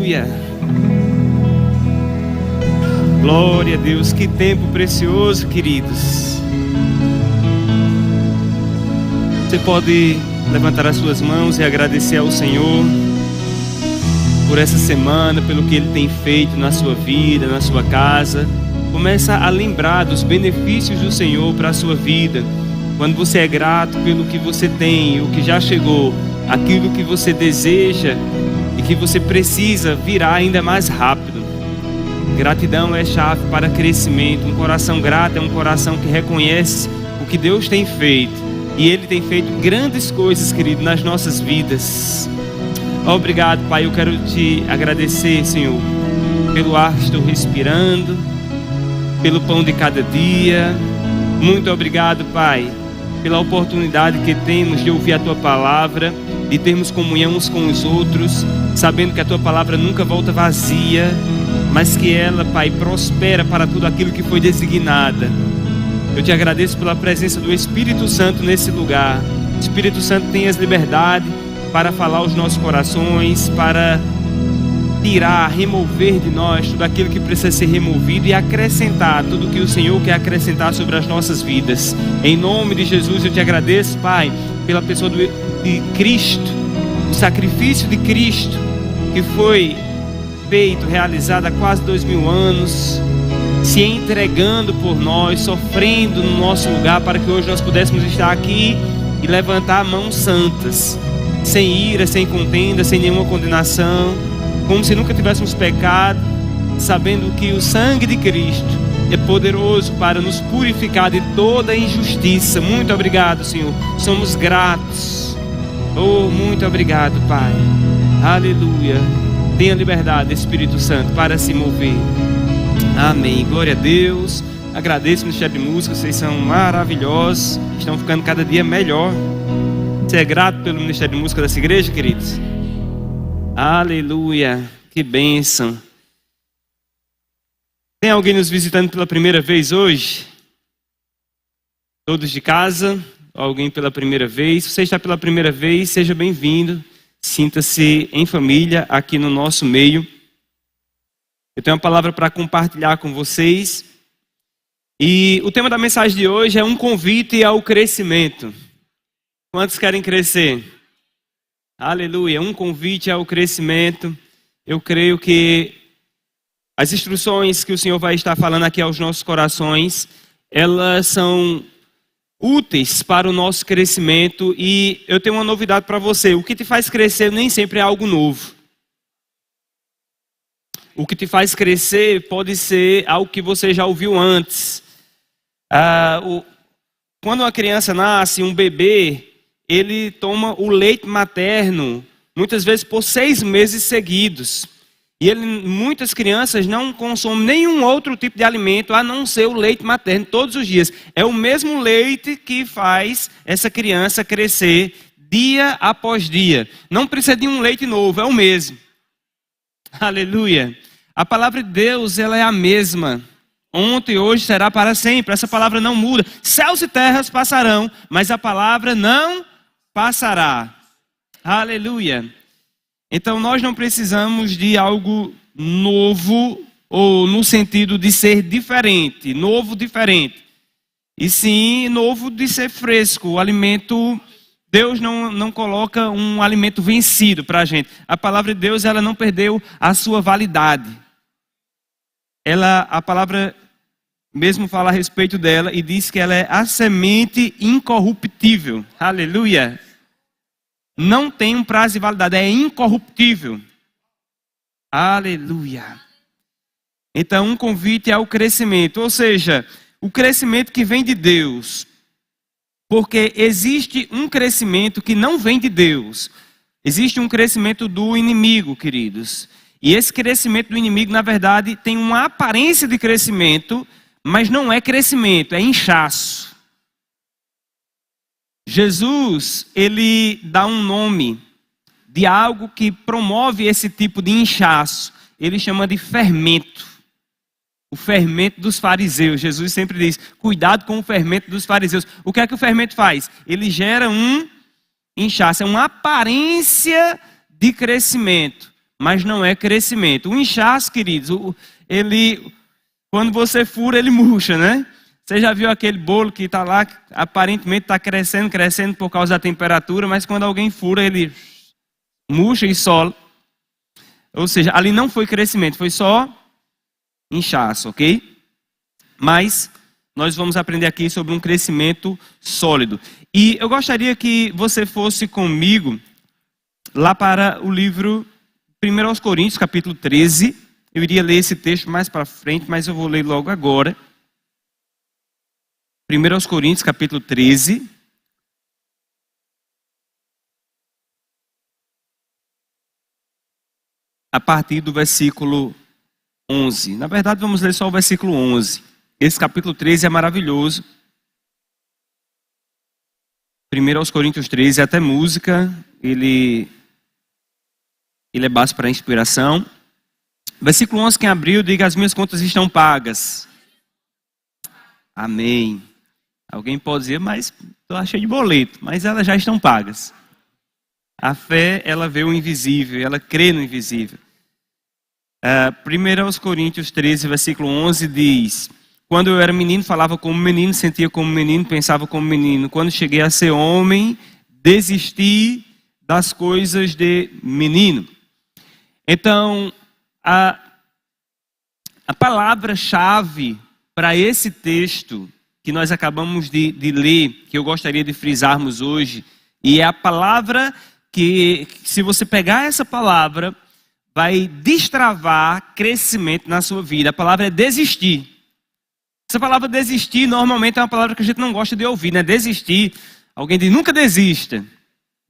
Aleluia. Glória a Deus, que tempo precioso, queridos. Você pode levantar as suas mãos e agradecer ao Senhor por essa semana, pelo que Ele tem feito na sua vida, na sua casa. Começa a lembrar dos benefícios do Senhor para a sua vida. Quando você é grato pelo que você tem, o que já chegou, aquilo que você deseja e que você precisa virá ainda mais rápido. Gratidão é chave para crescimento. Um coração grato é um coração que reconhece o que Deus tem feito. E Ele tem feito grandes coisas, querido, nas nossas vidas. Obrigado, Pai. Eu quero te agradecer, Senhor, pelo ar que estou respirando, pelo pão de cada dia. Muito obrigado, Pai, pela oportunidade que temos de ouvir a Tua palavra, de termos comunhão uns com os outros, sabendo que a Tua palavra nunca volta vazia, mas que ela, Pai, prospera para tudo aquilo que foi designada. Eu te agradeço pela presença do Espírito Santo nesse lugar. O Espírito Santo tem as liberdades para falar aos nossos corações, para tirar, remover de nós tudo aquilo que precisa ser removido e acrescentar tudo que o Senhor quer acrescentar sobre as nossas vidas. Em nome de Jesus eu te agradeço, Pai, pela pessoa de Cristo, o sacrifício de Cristo que foi feito, realizado há quase 2000 anos, se entregando por nós, sofrendo no nosso lugar para que hoje nós pudéssemos estar aqui e levantar mãos santas, sem ira, sem contenda, sem nenhuma condenação, como se nunca tivéssemos pecado, sabendo que o sangue de Cristo é poderoso para nos purificar de toda injustiça. Muito obrigado, Senhor. Somos gratos. Oh, muito obrigado, Pai. Aleluia. Tenha liberdade, Espírito Santo, para se mover. Amém. Glória a Deus. Agradeço o Ministério de Música. Vocês são maravilhosos. Estão ficando cada dia melhor. Você é grato pelo Ministério de Música dessa igreja, queridos? Aleluia. Que bênção. Tem alguém nos visitando pela primeira vez hoje? Todos de casa? Alguém pela primeira vez? Se você está pela primeira vez, seja bem-vindo. Sinta-se em família aqui no nosso meio. Eu tenho uma palavra para compartilhar com vocês. E o tema da mensagem de hoje é um convite ao crescimento. Quantos querem crescer? Aleluia, um convite ao crescimento. Eu creio que as instruções que o Senhor vai estar falando aqui aos nossos corações, elas são úteis para o nosso crescimento. E eu tenho uma novidade para você. O que te faz crescer nem sempre é algo novo. O que te faz crescer pode ser algo que você já ouviu antes. Quando uma criança nasce, um bebê, ele toma o leite materno, muitas vezes por 6 meses seguidos. E muitas crianças não consomem nenhum outro tipo de alimento a não ser o leite materno todos os dias. É o mesmo leite que faz essa criança crescer dia após dia. Não precisa de um leite novo, é o mesmo. Aleluia. A palavra de Deus, ela é a mesma. Ontem e hoje será para sempre. Essa palavra não muda. Céus e terras passarão, mas a palavra não passará. Aleluia. Então nós não precisamos de algo novo, ou no sentido de ser diferente, novo diferente. E sim, novo de ser fresco. O alimento, Deus não coloca um alimento vencido para a gente. A palavra de Deus, ela não perdeu a sua validade. A palavra mesmo fala a respeito dela e diz que ela é a semente incorruptível. Aleluia. Não tem um prazo de validade, é incorruptível. Aleluia. Então, um convite ao crescimento, ou seja, o crescimento que vem de Deus. Porque existe um crescimento que não vem de Deus. Existe um crescimento do inimigo, queridos. E esse crescimento do inimigo, na verdade, tem uma aparência de crescimento, mas não é crescimento, é inchaço. Jesus, ele dá um nome de algo que promove esse tipo de inchaço. Ele chama de fermento. O fermento dos fariseus. Jesus sempre diz, cuidado com o fermento dos fariseus. O que é que o fermento faz? Ele gera um inchaço, é uma aparência de crescimento, mas não é crescimento. O inchaço, queridos, quando você fura, ele murcha, né? Você já viu aquele bolo que está lá, aparentemente está crescendo por causa da temperatura, mas quando alguém fura, ele murcha e sola. Ou seja, ali não foi crescimento, foi só inchaço, ok? Mas nós vamos aprender aqui sobre um crescimento sólido. E eu gostaria que você fosse comigo lá para o livro 1 Coríntios, capítulo 13. Eu iria ler esse texto mais para frente, mas eu vou ler logo agora. 1 Coríntios, capítulo 13. A partir do versículo 11. Na verdade, vamos ler só o versículo 11. Esse capítulo 13 é maravilhoso. 1 Coríntios 13, até música, ele é base para a inspiração. Versículo 11, quem abriu, diga: as minhas contas estão pagas. Amém. Alguém pode dizer, mas estou cheio de boleto, mas elas já estão pagas. A fé, ela vê o invisível, ela crê no invisível. 1 Coríntios 13, versículo 11 diz: quando eu era menino, falava como menino, sentia como menino, pensava como menino. Quando cheguei a ser homem, desisti das coisas de menino. Então, a palavra-chave para esse texto que nós acabamos de ler, que eu gostaria de frisarmos hoje, e é a palavra que, se você pegar essa palavra, vai destravar crescimento na sua vida. A palavra é desistir. Essa palavra desistir, normalmente é uma palavra que a gente não gosta de ouvir, né? Desistir, alguém diz, nunca desista,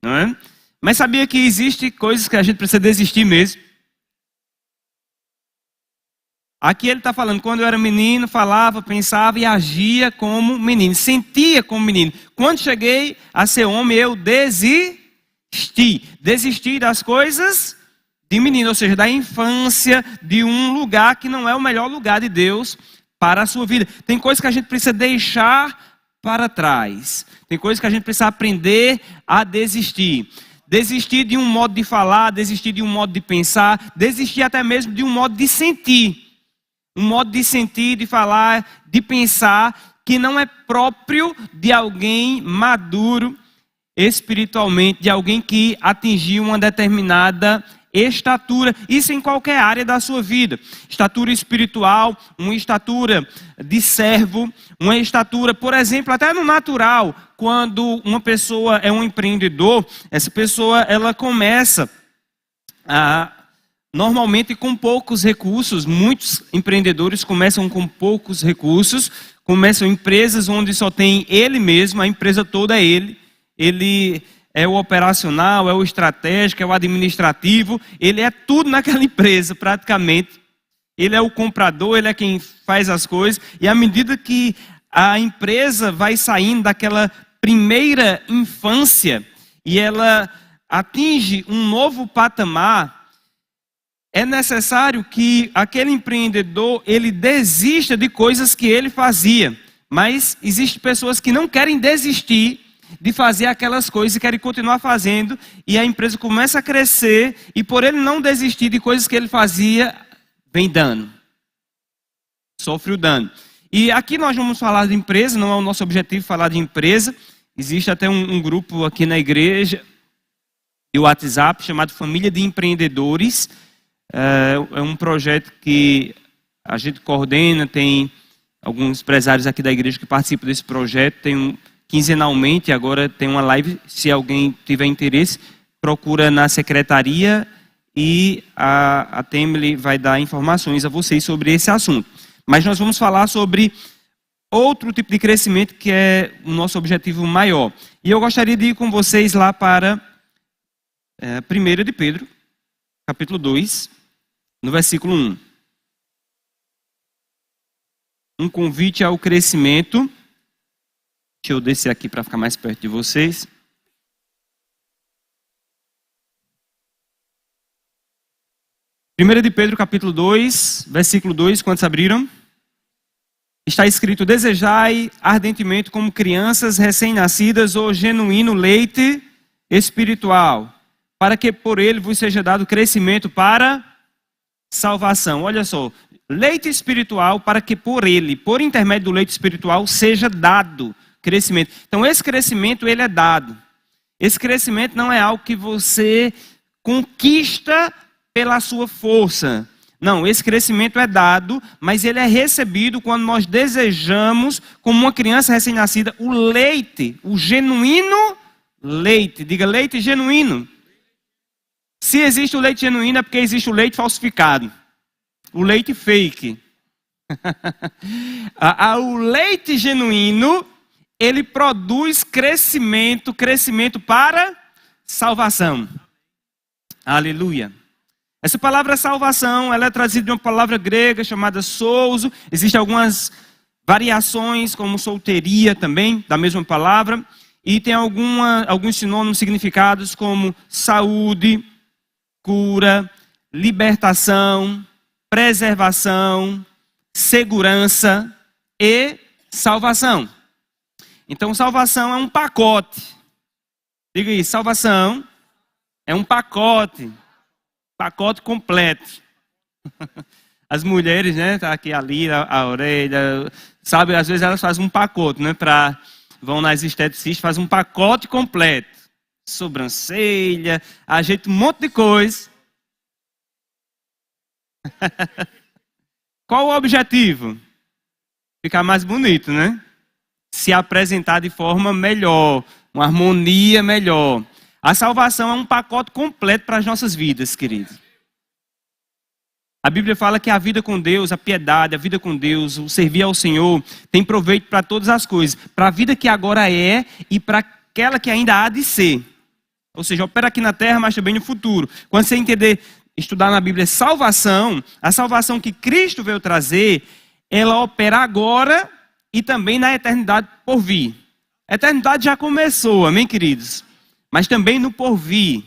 não é? Mas sabia que existe coisas que a gente precisa desistir mesmo? Aqui ele está falando, quando eu era menino, falava, pensava e agia como menino, sentia como menino. Quando cheguei a ser homem, eu desisti. Desisti das coisas de menino, ou seja, da infância, de um lugar que não é o melhor lugar de Deus para a sua vida. Tem coisas que a gente precisa deixar para trás. Tem coisas que a gente precisa aprender a desistir. Desistir de um modo de falar, desistir de um modo de pensar, desistir até mesmo de um modo de sentir. Um modo de sentir, de falar, de pensar, que não é próprio de alguém maduro espiritualmente, de alguém que atingiu uma determinada estatura. Isso em qualquer área da sua vida. Estatura espiritual, uma estatura de servo, uma estatura, por exemplo, até no natural. Quando uma pessoa é um empreendedor, essa pessoa ela começa normalmente com poucos recursos. Muitos empreendedores começam com poucos recursos, começam empresas onde só tem ele mesmo, a empresa toda é ele. Ele é o operacional, é o estratégico, é o administrativo, ele é tudo naquela empresa praticamente. Ele é o comprador, ele é quem faz as coisas. E à medida que a empresa vai saindo daquela primeira infância e ela atinge um novo patamar, é necessário que aquele empreendedor ele desista de coisas que ele fazia. Mas existem pessoas que não querem desistir de fazer aquelas coisas e querem continuar fazendo, e a empresa começa a crescer, e por ele não desistir de coisas que ele fazia, vem dano. Sofre o dano. E aqui nós vamos falar de empresa, não é o nosso objetivo falar de empresa. Existe até um grupo aqui na igreja, e o WhatsApp, chamado Família de Empreendedores. É um projeto que a gente coordena, tem alguns empresários aqui da igreja que participam desse projeto, quinzenalmente, agora tem uma live, se alguém tiver interesse, procura na secretaria e a Temely vai dar informações a vocês sobre esse assunto. Mas nós vamos falar sobre outro tipo de crescimento que é o nosso objetivo maior. E eu gostaria de ir com vocês lá para 1 de Pedro, capítulo 2, no versículo 1. Um convite ao crescimento. Deixa eu descer aqui para ficar mais perto de vocês. Primeira de Pedro, capítulo 2, versículo 2, quantos abriram? Está escrito: desejai ardentemente como crianças recém-nascidas o genuíno leite espiritual, para que por ele vos seja dado crescimento para salvação. Olha só, leite espiritual para que por ele, por intermédio do leite espiritual, seja dado crescimento. Então esse crescimento ele é dado. Esse crescimento não é algo que você conquista pela sua força. Não, esse crescimento é dado, mas ele é recebido quando nós desejamos, como uma criança recém-nascida, o leite, o genuíno leite. Diga leite genuíno. Se existe o leite genuíno é porque existe o leite falsificado. O leite fake. O leite genuíno, ele produz crescimento para salvação. Aleluia. Essa palavra salvação, ela é trazida de uma palavra grega chamada souzo. Existem algumas variações, como solteria também, da mesma palavra. E tem alguns sinônimos significados como saúde, cura, libertação, preservação, segurança e salvação. Então, salvação é um pacote. Diga aí, salvação é um pacote. Pacote completo. As mulheres, né, tá aqui ali a orelha, sabe, às vezes elas fazem um pacote, né, vão nas esteticistas, fazem um pacote completo. Sobrancelha, ajeita um monte de coisa. Qual o objetivo? Ficar mais bonito, né? Se apresentar de forma melhor, uma harmonia melhor. A salvação é um pacote completo para as nossas vidas, queridos. A Bíblia fala que a vida com Deus, a piedade, a vida com Deus, o servir ao Senhor, tem proveito para todas as coisas. Para a vida que agora é e para aquela que ainda há de ser. Ou seja, opera aqui na terra, mas também no futuro. Quando você entender, estudar na Bíblia salvação, a salvação que Cristo veio trazer, ela opera agora e também na eternidade por vir. A eternidade já começou, amém, queridos? Mas também no porvir.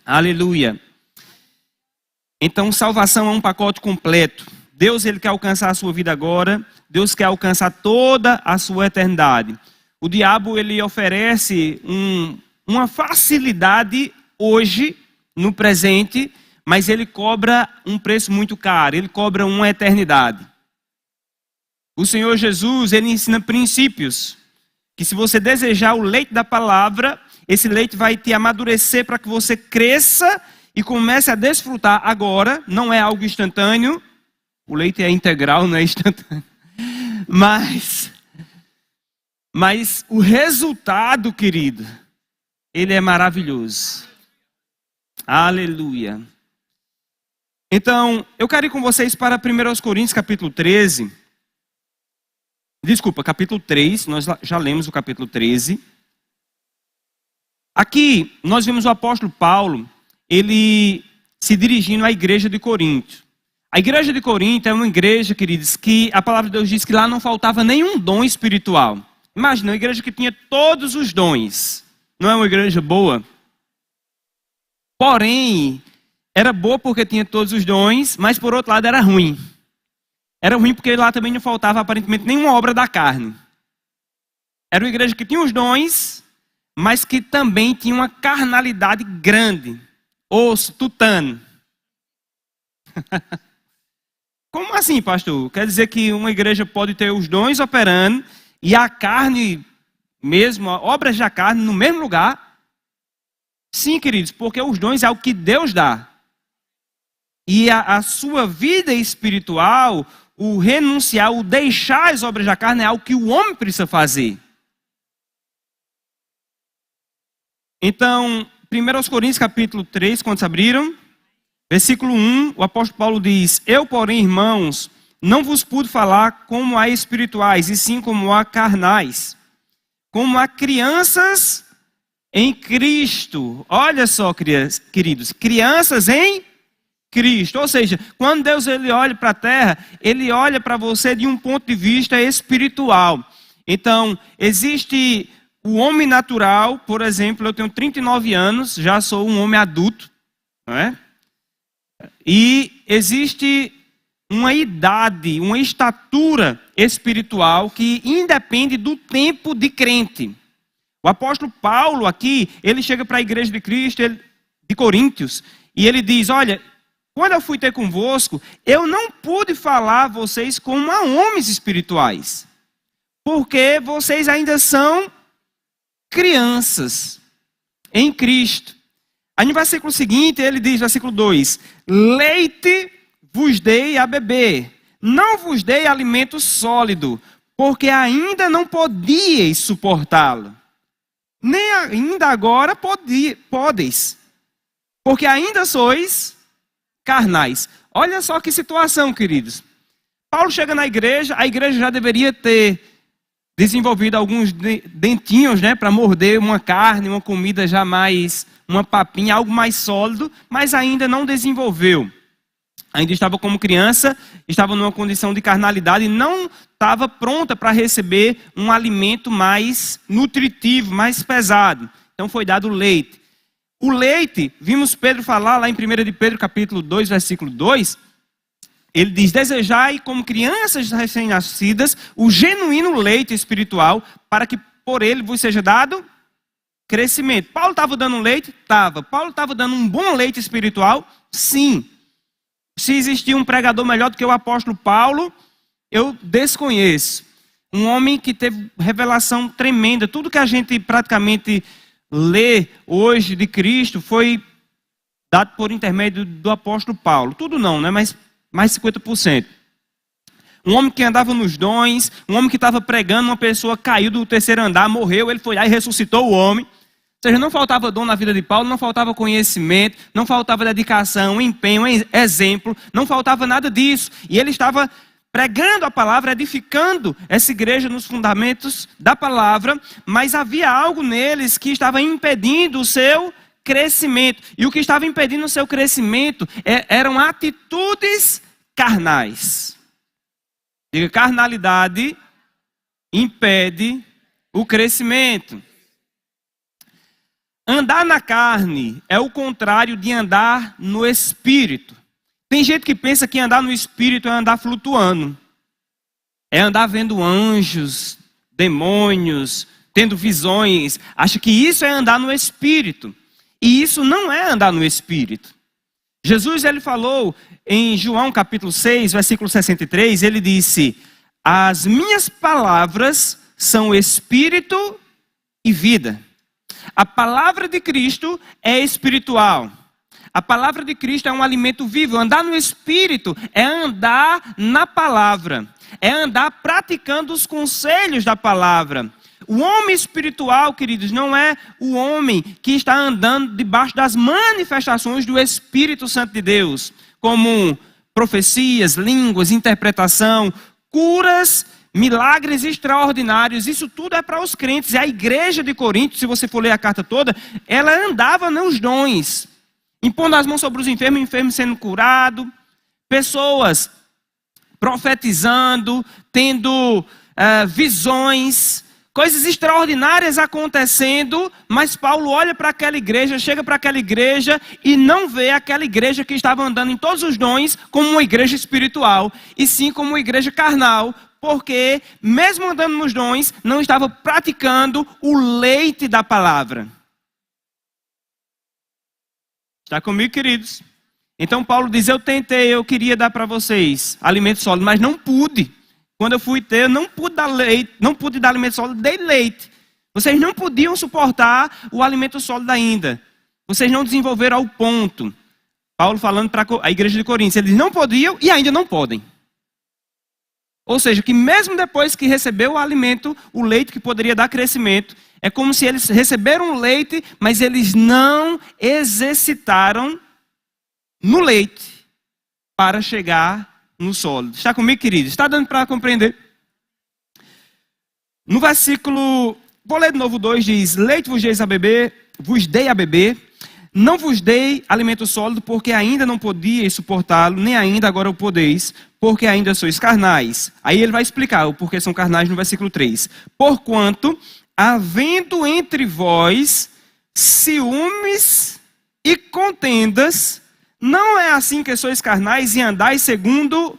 Aleluia. Então, salvação é um pacote completo. Deus, ele quer alcançar a sua vida agora. Deus quer alcançar toda a sua eternidade. O diabo, ele oferece uma facilidade hoje, no presente, mas ele cobra um preço muito caro. Ele cobra uma eternidade. O Senhor Jesus, ele ensina princípios. Que se você desejar o leite da palavra, esse leite vai te amadurecer para que você cresça e comece a desfrutar agora. Não é algo instantâneo. O leite é integral, não é instantâneo. Mas o resultado, querido, ele é maravilhoso. Aleluia. Então, eu quero ir com vocês para 1 Coríntios capítulo 13. Desculpa, capítulo 3. Nós já lemos o capítulo 13. Aqui, nós vemos o apóstolo Paulo, ele se dirigindo à igreja de Corinto. A igreja de Corinto é uma igreja, queridos, que a palavra de Deus diz que lá não faltava nenhum dom espiritual. Imagina, uma igreja que tinha todos os dons. Não é uma igreja boa? Porém, era boa porque tinha todos os dons, mas por outro lado era ruim. Era ruim porque lá também não faltava aparentemente nenhuma obra da carne. Era uma igreja que tinha os dons, mas que também tinha uma carnalidade grande. Osso, tutano. Como assim, pastor? Quer dizer que uma igreja pode ter os dons operando e a carne mesmo, obras da carne no mesmo lugar? Sim, queridos, porque os dons é o que Deus dá. E a sua vida espiritual, o renunciar, o deixar as obras da carne é algo que o homem precisa fazer. Então, 1 Coríntios capítulo 3, quando se abriram, versículo 1, o apóstolo Paulo diz: Eu, porém, irmãos, não vos pude falar como a espirituais, e sim como a carnais, como a crianças em Cristo. Olha só, queridos, crianças em Cristo. Ou seja, quando Deus ele olha para a terra, ele olha para você de um ponto de vista espiritual. Então, existe o homem natural, por exemplo, eu tenho 39 anos, já sou um homem adulto, não é? E existe uma idade, uma estatura espiritual que independe do tempo de crente. O apóstolo Paulo aqui, ele chega para a igreja de Cristo, de Coríntios, e ele diz, olha, quando eu fui ter convosco, eu não pude falar a vocês como a homens espirituais, porque vocês ainda são crianças em Cristo. Aí no versículo seguinte, ele diz, versículo 2, leite vos dei a beber, não vos dei alimento sólido, porque ainda não podíeis suportá-lo. Nem ainda agora podeis, porque ainda sois carnais. Olha só que situação, queridos. Paulo chega na igreja, a igreja já deveria ter desenvolvido alguns dentinhos, né, para morder uma carne, uma comida já mais, uma papinha, algo mais sólido, mas ainda não desenvolveu. Ainda estava como criança, estava numa condição de carnalidade e não estava pronta para receber um alimento mais nutritivo, mais pesado. Então foi dado o leite. O leite, vimos Pedro falar lá em 1 de Pedro capítulo 2, versículo 2, ele diz, desejai como crianças recém-nascidas o genuíno leite espiritual, para que por ele vos seja dado crescimento. Paulo estava dando um leite? Estava. Paulo estava dando um bom leite espiritual? Sim. Se existia um pregador melhor do que o apóstolo Paulo, eu desconheço. Um homem que teve revelação tremenda. Tudo que a gente praticamente lê hoje de Cristo foi dado por intermédio do apóstolo Paulo. Tudo não, né? Mas mais 50%. Um homem que andava nos dons, um homem que estava pregando, uma pessoa caiu do terceiro andar, morreu, ele foi lá e ressuscitou o homem. Ou seja, não faltava dom na vida de Paulo, não faltava conhecimento, não faltava dedicação, empenho, exemplo, não faltava nada disso. E ele estava pregando a palavra, edificando essa igreja nos fundamentos da palavra, mas havia algo neles que estava impedindo o seu crescimento. E o que estava impedindo o seu crescimento eram atitudes carnais. Diga, carnalidade impede o crescimento. Andar na carne é o contrário de andar no espírito. Tem gente que pensa que andar no espírito é andar flutuando. É andar vendo anjos, demônios, tendo visões. Acha que isso é andar no espírito. E isso não é andar no espírito. Jesus, ele falou em João capítulo 6, versículo 63, ele disse, as minhas palavras são espírito e vida. A palavra de Cristo é espiritual. A palavra de Cristo é um alimento vivo. Andar no Espírito é andar na palavra. É andar praticando os conselhos da palavra. O homem espiritual, queridos, não é o homem que está andando debaixo das manifestações do Espírito Santo de Deus, como profecias, línguas, interpretação, curas, milagres extraordinários. Isso tudo é para os crentes. E a igreja de Corinto, se você for ler a carta toda, ela andava nos dons, impondo as mãos sobre os enfermos, enfermos sendo curados, pessoas profetizando, tendo visões, coisas extraordinárias acontecendo, mas Paulo olha para aquela igreja, chega para aquela igreja e não vê aquela igreja que estava andando em todos os dons como uma igreja espiritual, e sim como uma igreja carnal, porque mesmo andando nos dons, não estava praticando o leite da palavra. Está comigo, queridos? Então Paulo diz, eu queria dar para vocês alimento sólido, mas não pude. Quando eu fui ter, eu não pude dar leite, não pude dar alimento sólido, dei leite. Vocês não podiam suportar o alimento sólido ainda. Vocês não desenvolveram ao ponto. Paulo falando para a igreja de Coríntios, eles não podiam e ainda não podem. Ou seja, que mesmo depois que recebeu o alimento, o leite que poderia dar crescimento, é como se eles receberam o leite, mas eles não exercitaram no leite para chegar no sólido. Está comigo, querido? Está dando para compreender? No versículo, vou ler de novo 2, diz, leite vos dei a beber, não vos dei alimento sólido, porque ainda não podíeis suportá-lo, nem ainda agora o podeis, porque ainda sois carnais. Aí ele vai explicar o porquê são carnais no versículo 3. Porquanto, havendo entre vós ciúmes e contendas, não é assim que sois carnais e andais segundo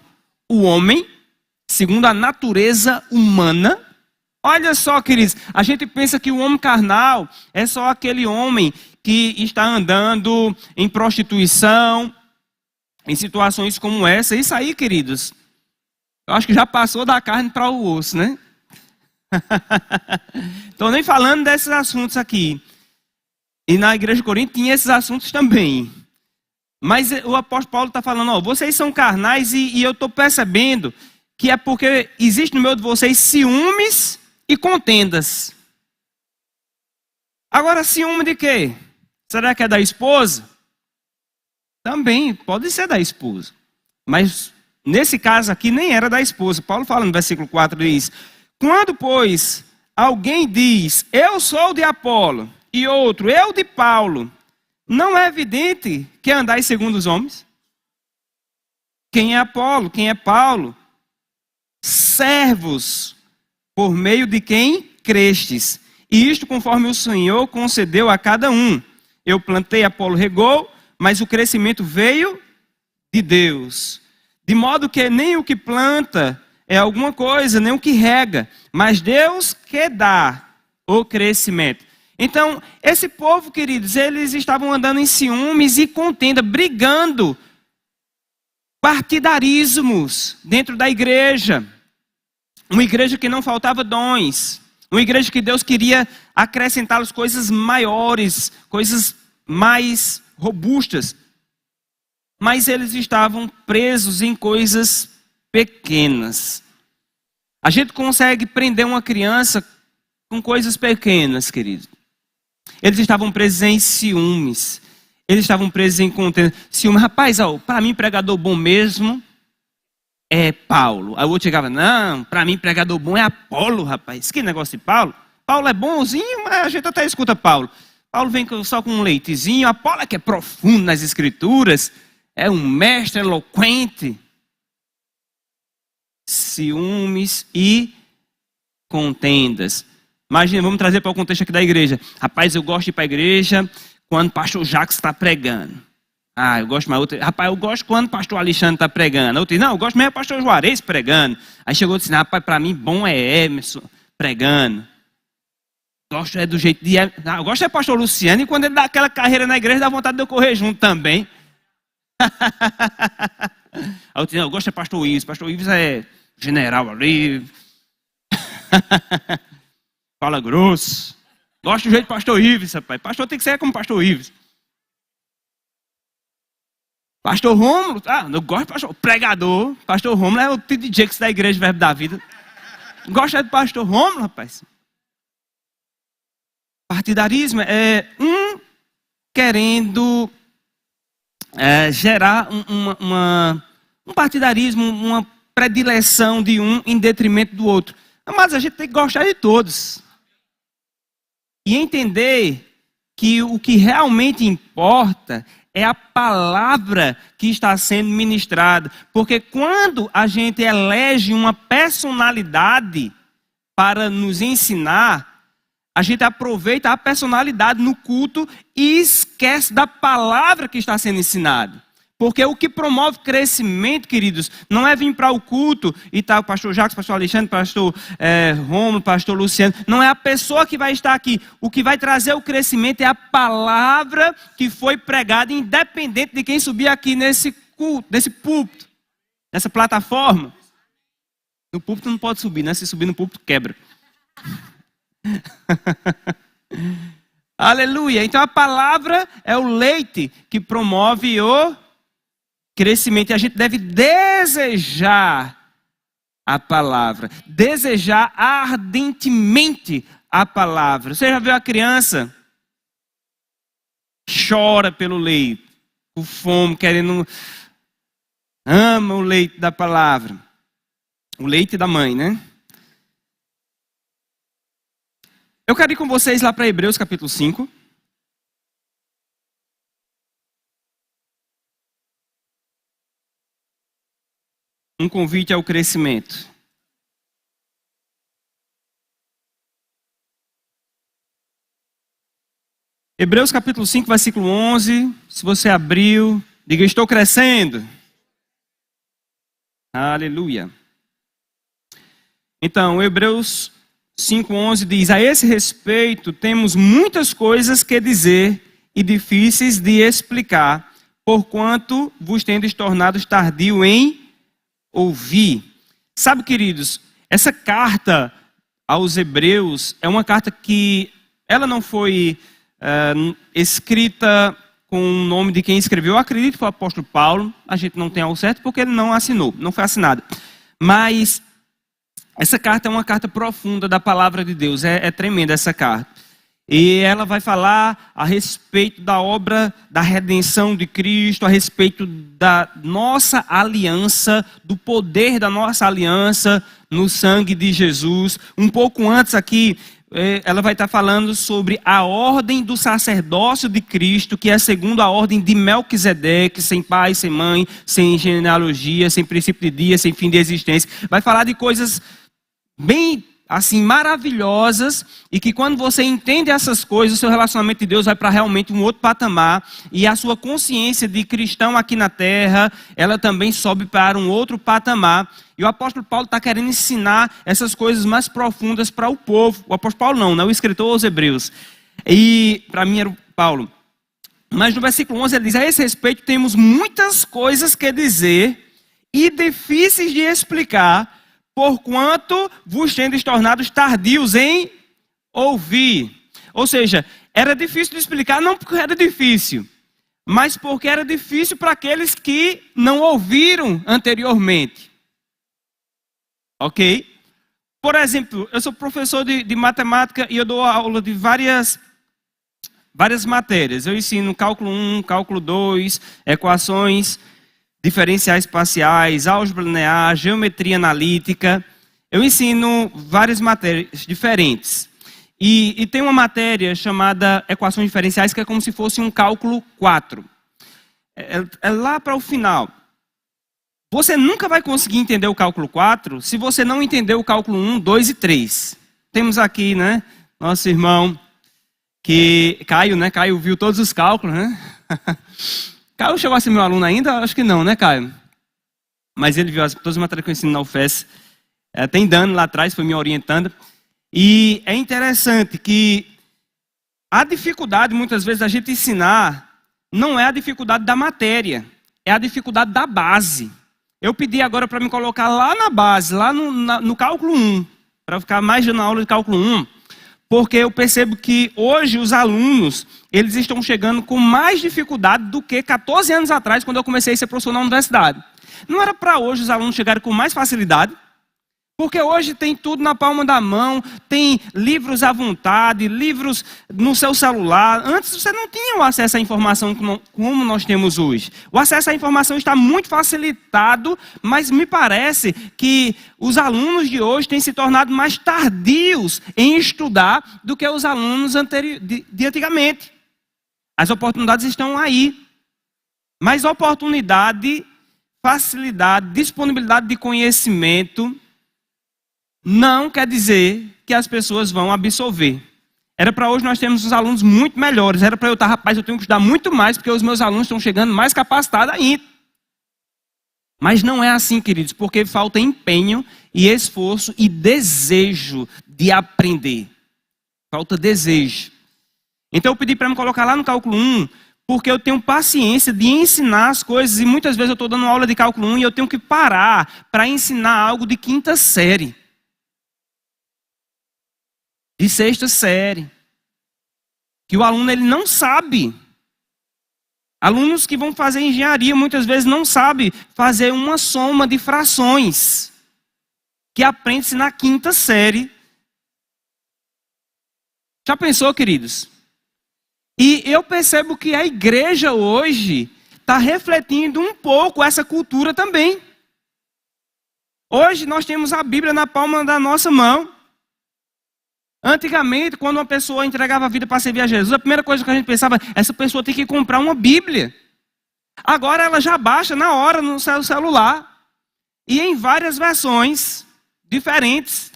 o homem, segundo a natureza humana. Olha só, queridos, a gente pensa que o homem carnal é só aquele homem que está andando em prostituição, em situações como essa. Isso aí, queridos, eu acho que já passou da carne para o osso, né? Estou nem falando desses assuntos aqui. E na igreja de Corinto tinha esses assuntos também. Mas o apóstolo Paulo está falando, ó, vocês são carnais e eu estou percebendo que é porque existe no meio de vocês ciúmes e contendas. Agora, ciúme de quê? Será que é da esposa? Também pode ser da esposa. Mas nesse caso aqui nem era da esposa. Paulo fala no versículo 4, diz: quando, pois, alguém diz, eu sou de Apolo, e outro, eu de Paulo, não é evidente que andais segundo os homens? Quem é Apolo? Quem é Paulo? Servos, por meio de quem crestes. E isto conforme o Senhor concedeu a cada um. Eu plantei, Apolo regou, mas o crescimento veio de Deus. De modo que nem o que planta é alguma coisa, nem o que rega, mas Deus que dá o crescimento. Então, esse povo, queridos, eles estavam andando em ciúmes e contenda, brigando, partidarismos dentro da igreja. Uma igreja que não faltava dons, uma igreja que Deus queria acrescentá-los coisas maiores, coisas mais robustas. Mas eles estavam presos em coisas pequenas. A gente consegue prender uma criança com coisas pequenas, querido. Eles estavam presos em ciúmes. Eles estavam presos em contenda. Ciúme, rapaz, para mim pregador bom mesmo é Paulo. Aí o outro chegava, não, para mim pregador bom é Apolo, rapaz. Que negócio de Paulo? Paulo é bonzinho, mas a gente até escuta Paulo. Paulo vem só com um leitezinho. Apolo é que é profundo nas escrituras. É um mestre eloquente. Ciúmes e contendas. Imagina, vamos trazer para o contexto aqui da igreja. Rapaz, eu gosto de ir para a igreja quando o pastor Jacques está pregando. Ah, eu gosto mais. Outro, rapaz, eu gosto quando o pastor Alexandre está pregando. Outro, não, eu gosto mesmo do pastor Juarez pregando. Aí chegou e disse, rapaz, para mim bom é Emerson pregando. Gosto é do jeito de... eu gosto é do pastor Luciano e quando ele dá aquela carreira na igreja dá vontade de eu correr junto também. Aí eu disse, não, eu gosto é do pastor Ives. Pastor Ives é general ali. Fala grosso. Gosto do jeito do pastor Ives, rapaz. Pastor tem que ser como pastor Ives. Pastor Rômulo, eu gosto do pastor. Pregador. Pastor Rômulo é o T.D. Jakes da igreja Verbo da Vida. Gosto do pastor Rômulo, rapaz. Partidarismo é querendo gerar um partidarismo, uma predileção de um em detrimento do outro. Mas a gente tem que gostar de todos. E entender que o que realmente importa é a palavra que está sendo ministrada. Porque quando a gente elege uma personalidade para nos ensinar, a gente aproveita a personalidade no culto e esquece da palavra que está sendo ensinada. Porque o que promove crescimento, queridos, não é vir para o culto e tá o pastor Jacques, pastor Alexandre, pastor Romulo, pastor Luciano. Não é a pessoa que vai estar aqui. O que vai trazer o crescimento é a palavra que foi pregada, independente de quem subir aqui nesse culto, nesse púlpito, nessa plataforma. No púlpito não pode subir, né? Se subir no púlpito, quebra. Aleluia. Então a palavra é o leite que promove o crescimento. E a gente deve desejar a palavra. Desejar ardentemente a palavra. Você já viu a criança? Chora pelo leite. Com fome, querendo... Ama o leite da palavra. O leite da mãe, né? Eu quero ir com vocês lá para Hebreus capítulo 5. Um convite ao crescimento. Hebreus capítulo 5, versículo 11. Se você abriu, diga, estou crescendo. Aleluia. Então, Hebreus 5:11 diz: a esse respeito temos muitas coisas que dizer e difíceis de explicar, porquanto vos tendes tornado tardio em ouvir. Sabe, queridos, essa carta aos Hebreus é uma carta que ela não foi escrita com o nome de quem escreveu. Eu acredito que foi o apóstolo Paulo. A gente não tem algo certo porque ele não assinou, não foi assinada. Mas essa carta é uma carta profunda da palavra de Deus. É tremenda essa carta. E ela vai falar a respeito da obra da redenção de Cristo, a respeito da nossa aliança, do poder da nossa aliança no sangue de Jesus. Um pouco antes aqui, ela vai estar falando sobre a ordem do sacerdócio de Cristo, que é segundo a ordem de Melquisedeque, sem pai, sem mãe, sem genealogia, sem princípio de dia, sem fim de existência. Vai falar de coisas bem assim maravilhosas, e que quando você entende essas coisas, o seu relacionamento de Deus vai para realmente um outro patamar, e a sua consciência de cristão aqui na terra, ela também sobe para um outro patamar. E o apóstolo Paulo está querendo ensinar essas coisas mais profundas para o povo. O apóstolo Paulo não, né? O escritor aos Hebreus. E para mim era o Paulo. Mas no versículo 11 ele diz: a esse respeito temos muitas coisas que dizer e difíceis de explicar, porquanto vos tendes tornados tardios em ouvir. Ou seja, era difícil de explicar, não porque era difícil, mas porque era difícil para aqueles que não ouviram anteriormente. Ok? Por exemplo, eu sou professor de matemática e eu dou aula de várias matérias. Eu ensino cálculo 1, cálculo 2, equações diferenciais parciais, álgebra linear, geometria analítica. Eu ensino várias matérias diferentes. E tem uma matéria chamada equações diferenciais, que é como se fosse um cálculo 4. É lá para o final. Você nunca vai conseguir entender o cálculo 4 se você não entender o cálculo 1, 2 e 3. Temos aqui, né, nosso irmão, Caio, né? Caio viu todos os cálculos, né? Caio chegou a ser meu aluno ainda? Acho que não, né, Caio? Mas ele viu todas as matérias que eu ensino na UFES. Tem Dani lá atrás, foi me orientando. E é interessante que a dificuldade, muitas vezes, da gente ensinar, não é a dificuldade da matéria, é a dificuldade da base. Eu pedi agora para me colocar lá na base, lá no cálculo 1, para ficar mais na aula de cálculo 1. Porque eu percebo que hoje os alunos, eles estão chegando com mais dificuldade do que 14 anos atrás, quando eu comecei a ser professor na universidade. Não era para hoje os alunos chegarem com mais facilidade? Porque hoje tem tudo na palma da mão, tem livros à vontade, livros no seu celular. Antes você não tinha o acesso à informação como nós temos hoje. O acesso à informação está muito facilitado, mas me parece que os alunos de hoje têm se tornado mais tardios em estudar do que os alunos de antigamente. As oportunidades estão aí. Mas oportunidade, facilidade, disponibilidade de conhecimento não quer dizer que as pessoas vão absorver. Era para hoje nós termos uns alunos muito melhores. Era para eu estar, rapaz, eu tenho que estudar muito mais, porque os meus alunos estão chegando mais capacitados ainda. Mas não é assim, queridos, porque falta empenho e esforço e desejo de aprender. Falta desejo. Então eu pedi para me colocar lá no cálculo 1, porque eu tenho paciência de ensinar as coisas. E muitas vezes eu estou dando aula de cálculo 1 e eu tenho que parar para ensinar algo de 5ª série. De 6ª série, que o aluno ele não sabe. Alunos que vão fazer engenharia muitas vezes não sabem fazer uma soma de frações, que aprende-se na 5ª série. Já pensou, queridos? E eu percebo que a igreja hoje está refletindo um pouco essa cultura também. Hoje nós temos a Bíblia na palma da nossa mão. Antigamente, quando uma pessoa entregava a vida para servir a Jesus, a primeira coisa que a gente pensava, essa pessoa tem que comprar uma Bíblia. Agora ela já baixa na hora no seu celular. E em várias versões diferentes.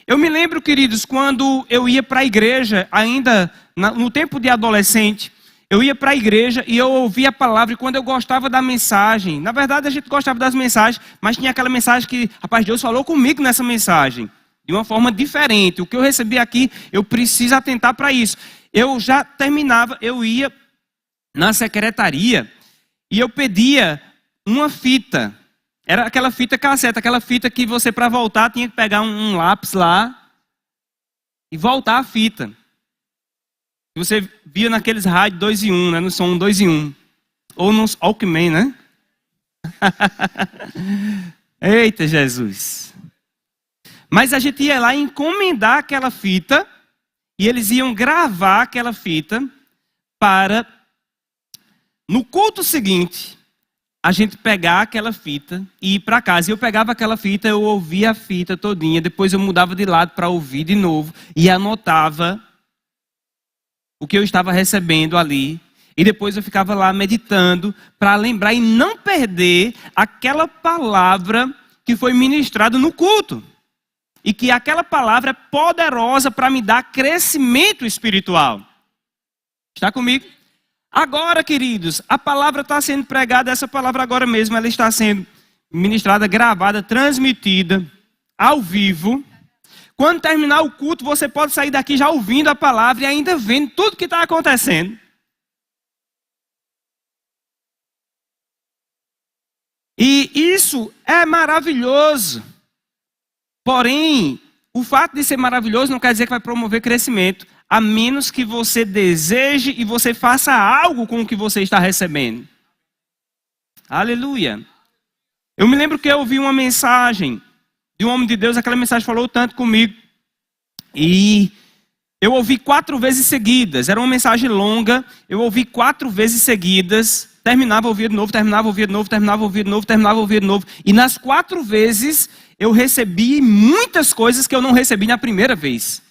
Eu me lembro, queridos, quando eu ia para a igreja, ainda no tempo de adolescente, eu ia para a igreja e eu ouvia a palavra, e quando eu gostava da mensagem, na verdade a gente gostava das mensagens, mas tinha aquela mensagem que, rapaz, Deus falou comigo nessa mensagem. de uma forma diferente. O que eu recebi aqui, eu preciso atentar para isso. Eu já terminava, eu ia na secretaria e eu pedia uma fita. Era aquela fita cassete, aquela fita que você, para voltar, tinha que pegar um lápis lá e voltar a fita. Você via naqueles rádios 2 em 1, né? No som 2 em 1. Ou nos Walkman, né? Eita, Jesus. Mas a gente ia lá encomendar aquela fita e eles iam gravar aquela fita para, no culto seguinte, a gente pegar aquela fita e ir para casa. E eu pegava aquela fita, eu ouvia a fita todinha, depois eu mudava de lado para ouvir de novo e anotava o que eu estava recebendo ali. E depois eu ficava lá meditando para lembrar e não perder aquela palavra que foi ministrada no culto. E que aquela palavra é poderosa para me dar crescimento espiritual. Está comigo? Agora, queridos, a palavra está sendo pregada, essa palavra agora mesmo, ela está sendo ministrada, gravada, transmitida, ao vivo. Quando terminar o culto, você pode sair daqui já ouvindo a palavra e ainda vendo tudo que está acontecendo. E isso é maravilhoso. Porém, o fato de ser maravilhoso não quer dizer que vai promover crescimento, a menos que você deseje e você faça algo com o que você está recebendo. Aleluia. Eu me lembro que eu ouvi uma mensagem de um homem de Deus, aquela mensagem falou tanto comigo. E eu ouvi 4 vezes seguidas, era uma mensagem longa, eu ouvi 4 vezes seguidas, terminava, ouvia de novo, terminava, ouvia de novo, terminava, ouvia de novo, terminava, ouvia de novo. E nas 4 vezes eu recebi muitas coisas que eu não recebi na primeira vez.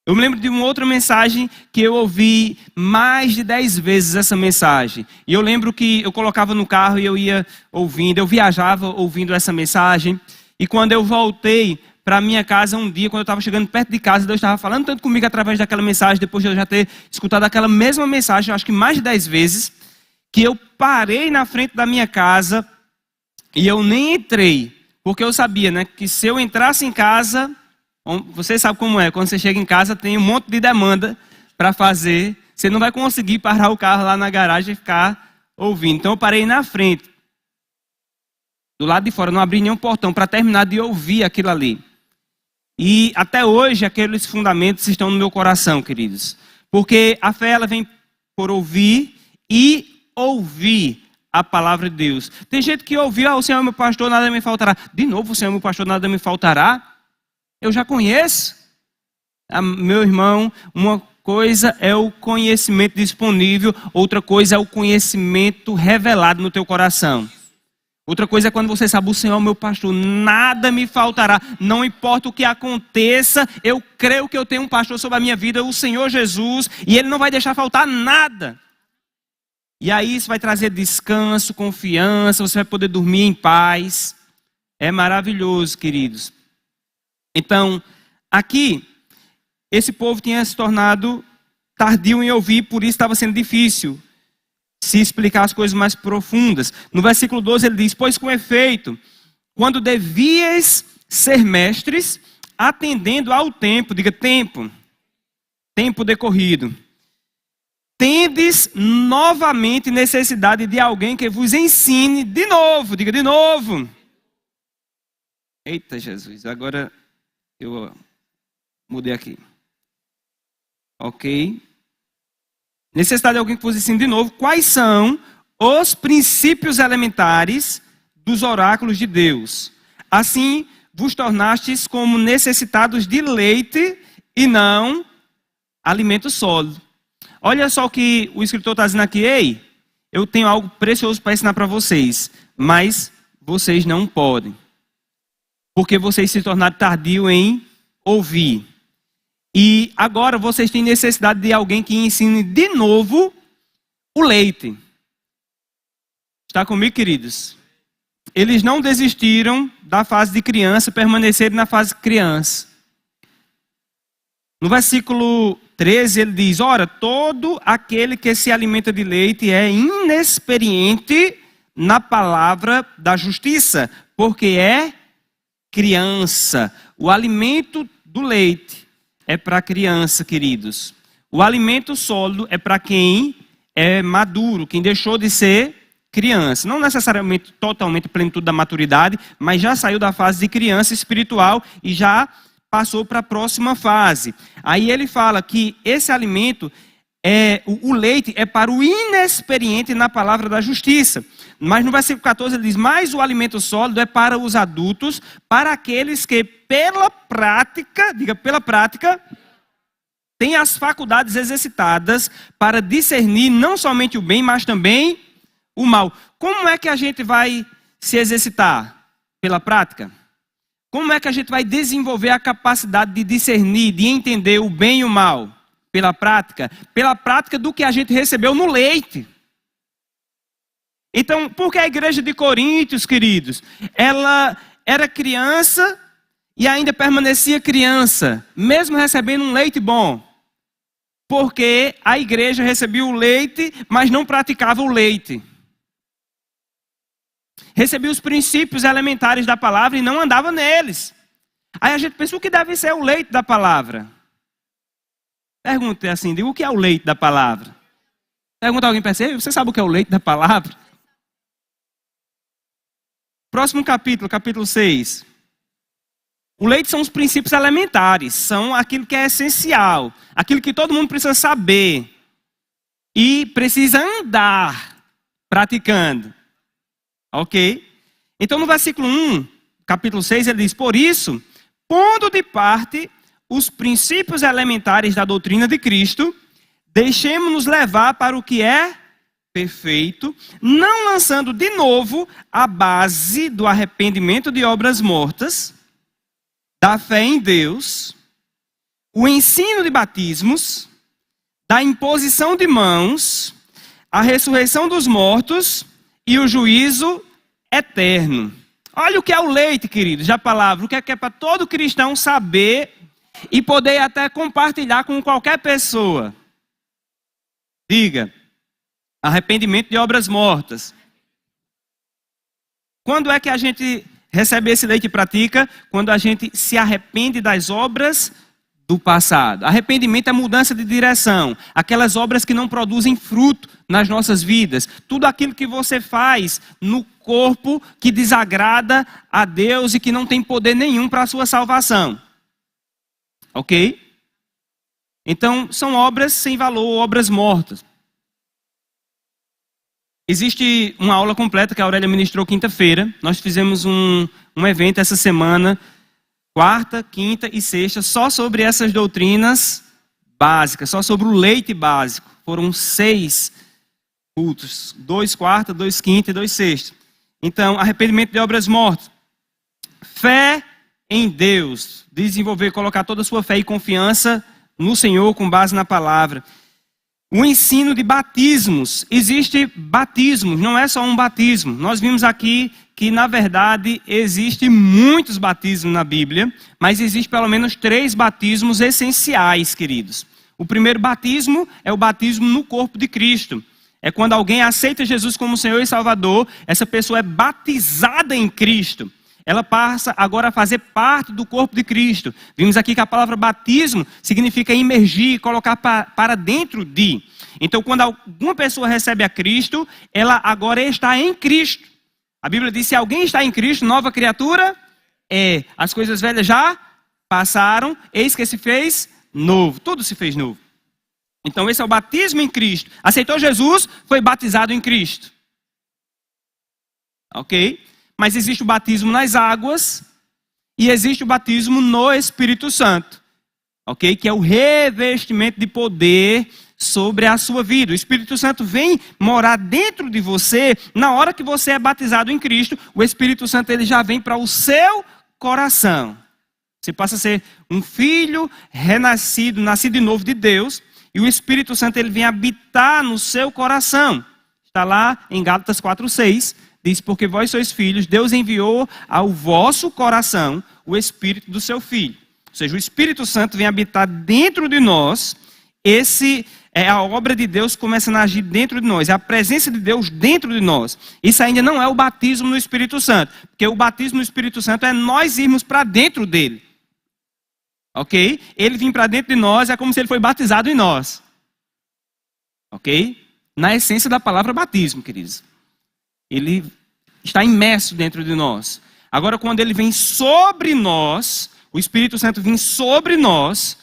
Eu me lembro de uma outra mensagem que eu ouvi mais de 10 vezes essa mensagem. E eu lembro que eu colocava no carro e eu ia ouvindo, eu viajava ouvindo essa mensagem. E quando eu voltei para minha casa um dia, quando eu estava chegando perto de casa, Deus estava falando tanto comigo através daquela mensagem, depois de eu já ter escutado aquela mesma mensagem, acho que mais de 10 vezes, que eu parei na frente da minha casa e eu nem entrei. Porque eu sabia, né, que se eu entrasse em casa, você sabe como é, quando você chega em casa tem um monte de demanda para fazer, você não vai conseguir parar o carro lá na garagem e ficar ouvindo. Então eu parei na frente, do lado de fora, não abri nenhum portão para terminar de ouvir aquilo ali. E até hoje aqueles fundamentos estão no meu coração, queridos. Porque a fé ela vem por ouvir e ouvir a palavra de Deus. Tem gente que ouviu, o Senhor é meu pastor, nada me faltará. De novo, o Senhor é meu pastor, nada me faltará. Eu já conheço. Meu irmão, uma coisa é o conhecimento disponível, outra coisa é o conhecimento revelado no teu coração. Outra coisa é quando você sabe, o Senhor é meu pastor, nada me faltará. Não importa o que aconteça, eu creio que eu tenho um pastor sobre a minha vida, o Senhor Jesus, e Ele não vai deixar faltar nada. E aí isso vai trazer descanso, confiança, você vai poder dormir em paz. É maravilhoso, queridos. Então, aqui, esse povo tinha se tornado tardio em ouvir, por isso estava sendo difícil se explicar as coisas mais profundas. No versículo 12 ele diz, pois com efeito, quando devias ser mestres, atendendo ao tempo, diga tempo decorrido, tendes novamente necessidade de alguém que vos ensine de novo. Diga de novo. Eita Jesus, agora eu mudei aqui. Ok. Necessidade de alguém que vos ensine de novo. Quais são os princípios elementares dos oráculos de Deus? Assim vos tornastes como necessitados de leite e não alimento sólido. Olha só o que o escritor está dizendo aqui. Ei, eu tenho algo precioso para ensinar para vocês, mas vocês não podem. Porque vocês se tornaram tardios em ouvir. E agora vocês têm necessidade de alguém que ensine de novo o leite. Está comigo, queridos? Eles não desistiram da fase de criança, permaneceram na fase de criança. No versículo 13 ele diz, ora, todo aquele que se alimenta de leite é inexperiente na palavra da justiça, porque é criança. O alimento do leite é para criança, queridos. O alimento sólido é para quem é maduro, quem deixou de ser criança. Não necessariamente totalmente plenitude da maturidade, mas já saiu da fase de criança espiritual e já passou para a próxima fase. Aí ele fala que esse alimento, o leite, é para o inexperiente na palavra da justiça. Mas no versículo 14 ele diz, mas o alimento sólido é para os adultos, para aqueles que pela prática, diga pela prática, têm as faculdades exercitadas para discernir não somente o bem, mas também o mal. Como é que a gente vai se exercitar? Pela prática? Como é que a gente vai desenvolver a capacidade de discernir, de entender o bem e o mal? Pela prática? Pela prática do que a gente recebeu no leite. Então, por que a igreja de Coríntios, queridos, ela era criança e ainda permanecia criança, mesmo recebendo um leite bom? Porque a igreja recebia o leite, mas não praticava o leite. Recebia os princípios elementares da palavra e não andava neles. Aí a gente pensa, o que deve ser o leite da palavra? Pergunta assim, diga, o que é o leite da palavra? Pergunta alguém para você sabe o que é o leite da palavra? Próximo capítulo, capítulo 6. O leite são os princípios elementares, são aquilo que é essencial, aquilo que todo mundo precisa saber e precisa andar praticando. Ok? Então no versículo 1, capítulo 6, ele diz, por isso, pondo de parte os princípios elementares da doutrina de Cristo, deixemos-nos levar para o que é perfeito, não lançando de novo a base do arrependimento de obras mortas, da fé em Deus, o ensino de batismos, da imposição de mãos, a ressurreição dos mortos e o juízo eterno. Olha o que é o leite, queridos, da palavra, o que é para todo cristão saber e poder até compartilhar com qualquer pessoa. Diga, arrependimento de obras mortas. Quando é que a gente recebe esse leite e pratica? Quando a gente se arrepende das obras do passado. Arrependimento é mudança de direção. Aquelas obras que não produzem fruto nas nossas vidas. Tudo aquilo que você faz no corpo que desagrada a Deus e que não tem poder nenhum para a sua salvação. Ok? Então, são obras sem valor, obras mortas. Existe uma aula completa que a Aurélia ministrou quinta-feira. Nós fizemos um evento essa semana, quarta, quinta e sexta, só sobre essas doutrinas básicas, só sobre o leite básico. Foram 6 cultos, 2 quarta, 2 quinta e 2 sexta. Então, arrependimento de obras mortas. Fé em Deus, desenvolver, colocar toda a sua fé e confiança no Senhor com base na palavra. O ensino de batismos. Existe batismos, não é só um batismo. Nós vimos aqui que, na verdade, existe muitos batismos na Bíblia, mas existe pelo menos 3 batismos essenciais, queridos. O primeiro batismo é o batismo no corpo de Cristo. É quando alguém aceita Jesus como Senhor e Salvador, essa pessoa é batizada em Cristo. Ela passa agora a fazer parte do corpo de Cristo. Vimos aqui que a palavra batismo significa imergir, colocar para dentro de. Então, quando alguma pessoa recebe a Cristo, ela agora está em Cristo. A Bíblia diz, se alguém está em Cristo, nova criatura é. As coisas velhas já passaram, eis que se fez novo. Tudo se fez novo. Então, esse é o batismo em Cristo. Aceitou Jesus, foi batizado em Cristo. Ok? Mas existe o batismo nas águas e existe o batismo no Espírito Santo, ok? Que é o revestimento de poder sobre a sua vida. O Espírito Santo vem morar dentro de você na hora que você é batizado em Cristo. O Espírito Santo ele já vem para o seu coração. Você passa a ser um filho renascido, nascido de novo de Deus, e o Espírito Santo ele vem habitar no seu coração. Está lá em Gálatas 4:6. Diz, porque vós sois filhos, Deus enviou ao vosso coração o Espírito do seu Filho. Ou seja, o Espírito Santo vem habitar dentro de nós. A obra de Deus começa a agir dentro de nós. É a presença de Deus dentro de nós. Isso ainda não é o batismo no Espírito Santo. Porque o batismo no Espírito Santo é nós irmos para dentro dele. ok? Ele vir para dentro de nós é como se ele foi batizado em nós, ok? Na essência da palavra batismo, queridos. Ele está imerso dentro de nós. Agora, quando ele vem sobre nós, o Espírito Santo vem sobre nós,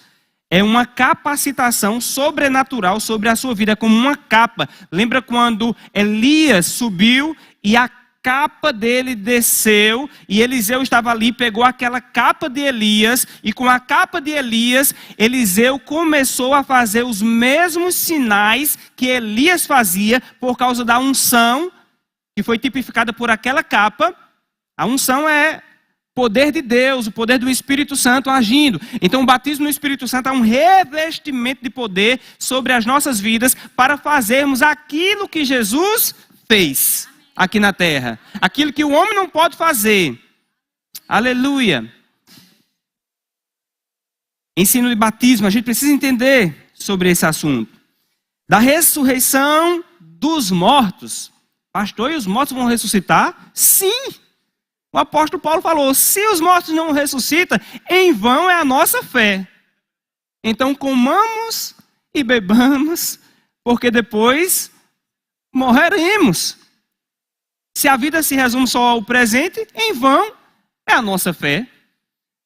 é uma capacitação sobrenatural sobre a sua vida, é como uma capa. Lembra quando Elias subiu e a capa dele desceu, e Eliseu estava ali, pegou aquela capa de Elias, e com a capa de Elias, Eliseu começou a fazer os mesmos sinais que Elias fazia por causa da unção, que foi tipificada por aquela capa. A unção é poder de Deus, o poder do Espírito Santo agindo. Então o batismo no Espírito Santo é um revestimento de poder sobre as nossas vidas para fazermos aquilo que Jesus fez aqui na terra. Aquilo que o homem não pode fazer. Aleluia. Ensino de batismo, a gente precisa entender sobre esse assunto. Da ressurreição dos mortos. Pastor, e os mortos vão ressuscitar? Sim. O apóstolo Paulo falou, se os mortos não ressuscitam, em vão é a nossa fé. Então comamos e bebamos, porque depois morreremos. Se a vida se resume só ao presente, em vão é a nossa fé.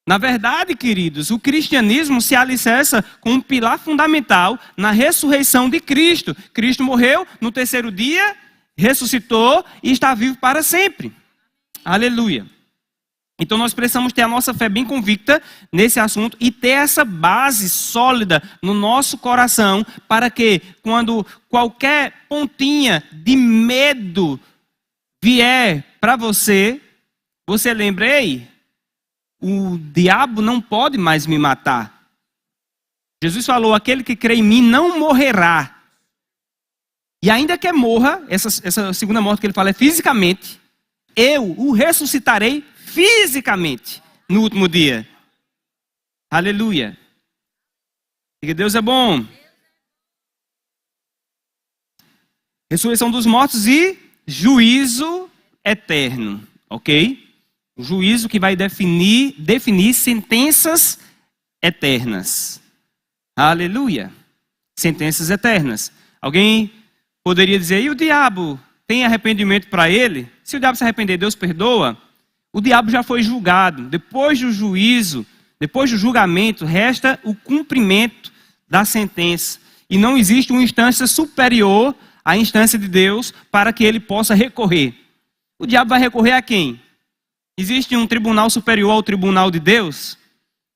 Na verdade, queridos, o cristianismo se alicerça com um pilar fundamental na ressurreição de Cristo. Cristo morreu no terceiro dia, ressuscitou e está vivo para sempre. Aleluia. Então nós precisamos ter a nossa fé bem convicta nesse assunto e ter essa base sólida no nosso coração para que quando qualquer pontinha de medo vier para você, você lembre, ei, o diabo não pode mais me matar. Jesus falou, aquele que crê em mim não morrerá. E ainda que morra, essa segunda morte que ele fala é fisicamente, eu o ressuscitarei fisicamente no último dia. Aleluia. Diga, Deus é bom. Ressurreição dos mortos e juízo eterno, ok? O juízo que vai definir sentenças eternas. Aleluia. Sentenças eternas. Alguém poderia dizer, e o diabo tem arrependimento para ele? Se o diabo se arrepender, Deus perdoa? O diabo já foi julgado. Depois do juízo, depois do julgamento, resta o cumprimento da sentença. E não existe uma instância superior à instância de Deus para que ele possa recorrer. O diabo vai recorrer a quem? Existe um tribunal superior ao tribunal de Deus?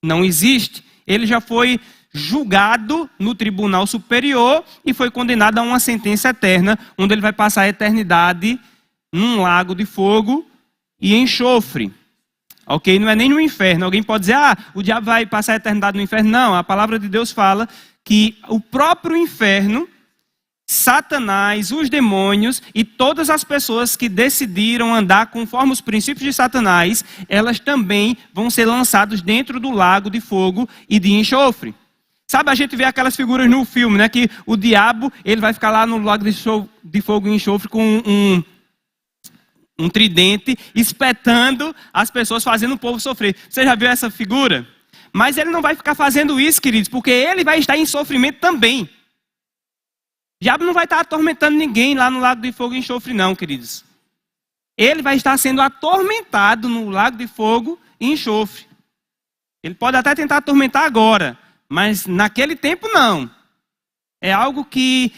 Não existe. Ele já foi julgado no tribunal superior e foi condenado a uma sentença eterna, onde ele vai passar a eternidade num lago de fogo e enxofre. Ok? Não é nem no inferno. Alguém pode dizer, o diabo vai passar a eternidade no inferno. Não, a palavra de Deus fala que o próprio inferno, Satanás, os demônios e todas as pessoas que decidiram andar conforme os princípios de Satanás, elas também vão ser lançadas dentro do lago de fogo e de enxofre. Sabe, a gente vê aquelas figuras no filme, né? Que o diabo, ele vai ficar lá no lago de fogo e enxofre com um tridente, espetando as pessoas, fazendo o povo sofrer. Você já viu essa figura? Mas ele não vai ficar fazendo isso, queridos, porque ele vai estar em sofrimento também. O diabo não vai estar atormentando ninguém lá no lago de fogo e enxofre, não, queridos. Ele vai estar sendo atormentado no lago de fogo e enxofre. Ele pode até tentar atormentar agora, mas naquele tempo não. É algo que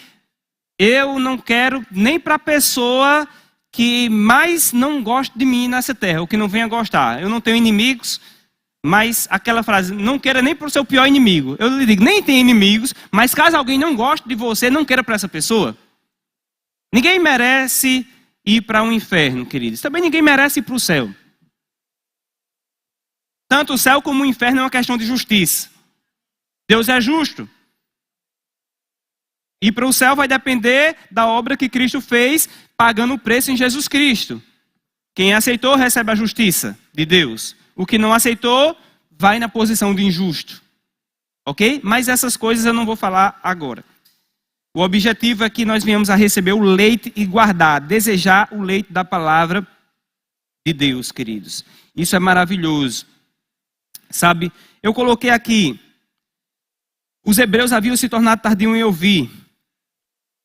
eu não quero nem para a pessoa que mais não gosta de mim nessa terra, ou que não venha gostar. Eu não tenho inimigos, mas aquela frase, não queira nem para o seu pior inimigo. Eu lhe digo, nem tem inimigos, mas caso alguém não goste de você, não queira para essa pessoa. Ninguém merece ir para um inferno, queridos. Também ninguém merece ir para o céu. Tanto o céu como o inferno é uma questão de justiça. Deus é justo. E para o céu vai depender da obra que Cristo fez, pagando o preço em Jesus Cristo. Quem aceitou recebe a justiça de Deus. O que não aceitou vai na posição de injusto. Ok? Mas essas coisas eu não vou falar agora. O objetivo é que nós venhamos a receber o leite e guardar, desejar o leite da palavra de Deus, queridos. Isso é maravilhoso. Sabe, eu coloquei aqui, os hebreus haviam se tornado tardios em ouvir.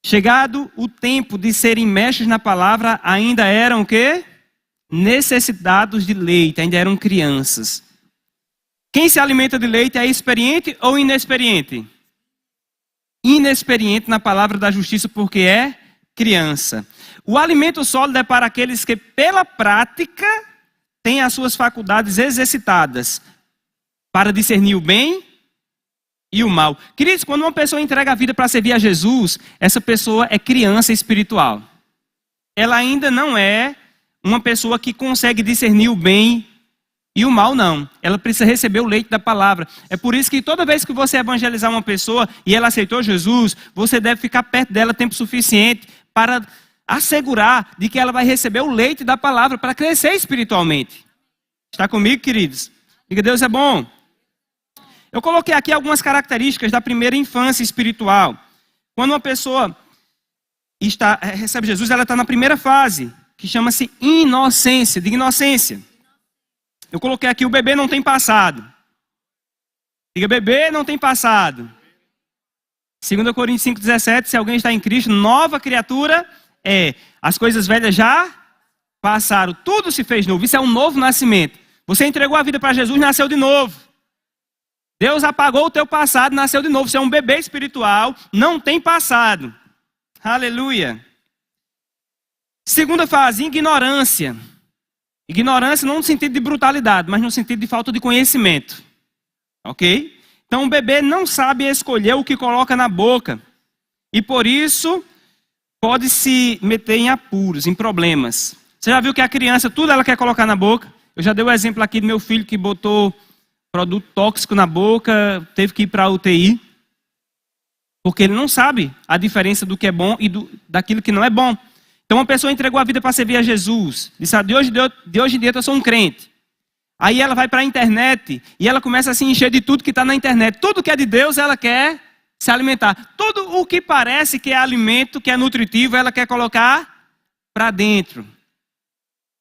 Chegado o tempo de serem mestres na palavra, ainda eram o quê? Necessitados de leite, ainda eram crianças. Quem se alimenta de leite é experiente ou inexperiente? Inexperiente na palavra da justiça, porque é criança. O alimento sólido é para aqueles que, pela prática, têm as suas faculdades exercitadas para discernir o bem e o mal. Queridos, quando uma pessoa entrega a vida para servir a Jesus, essa pessoa é criança espiritual. Ela ainda não é uma pessoa que consegue discernir o bem e o mal, não. Ela precisa receber o leite da palavra. É por isso que toda vez que você evangelizar uma pessoa e ela aceitou Jesus, você deve ficar perto dela tempo suficiente para assegurar de que ela vai receber o leite da palavra para crescer espiritualmente. Está comigo, queridos? Diga, Deus é bom. Eu coloquei aqui algumas características da primeira infância espiritual. Quando uma pessoa recebe Jesus, ela está na primeira fase, que chama-se inocência. Diga inocência. Eu coloquei aqui, o bebê não tem passado. Diga, bebê não tem passado. 2 Coríntios 5,17, se alguém está em Cristo, nova criatura é. As coisas velhas já passaram, tudo se fez novo. Isso é um novo nascimento. Você entregou a vida para Jesus, nasceu de novo. Deus apagou o teu passado, nasceu de novo. Você é um bebê espiritual, não tem passado. Aleluia. Segunda fase, ignorância. Ignorância não no sentido de brutalidade, mas no sentido de falta de conhecimento. Ok? Então o bebê não sabe escolher o que coloca na boca. E por isso pode se meter em apuros, em problemas. Você já viu que a criança, tudo ela quer colocar na boca? Eu já dei o exemplo aqui do meu filho que botou produto tóxico na boca, teve que ir para a UTI. Porque ele não sabe a diferença do que é bom e daquilo que não é bom. Então uma pessoa entregou a vida para servir a Jesus. Disse, de hoje em dia eu sou um crente. Aí ela vai para a internet e ela começa a se encher de tudo que está na internet. Tudo que é de Deus ela quer se alimentar. Tudo o que parece que é alimento, que é nutritivo, ela quer colocar para dentro.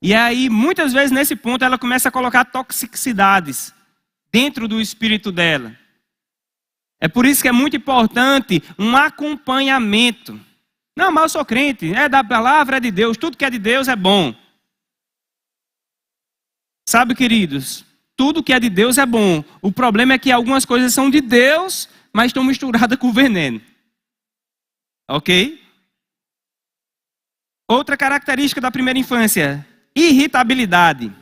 E aí muitas vezes nesse ponto ela começa a colocar toxicidades dentro do espírito dela. É por isso que é muito importante um acompanhamento. Não, mas eu sou crente, é da palavra, é de Deus, tudo que é de Deus é bom. Sabe, queridos, tudo que é de Deus é bom. O problema é que algumas coisas são de Deus, mas estão misturadas com veneno. Ok? Outra característica da primeira infância, irritabilidade.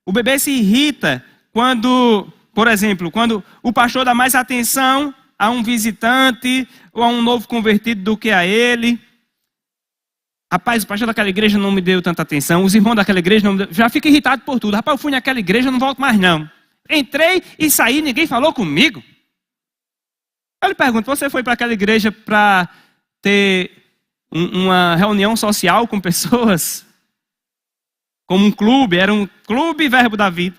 O bebê se irrita quando, por exemplo, quando o pastor dá mais atenção a um visitante ou a um novo convertido do que a ele. Rapaz, o pastor daquela igreja não me deu tanta atenção, os irmãos daquela igreja não me deu... Já fica irritado por tudo. Rapaz, eu fui naquela igreja, não volto mais não. Entrei e saí, ninguém falou comigo. Eu lhe pergunto, você foi para aquela igreja para ter uma reunião social com pessoas? Como um clube, era um clube Verbo da Vida.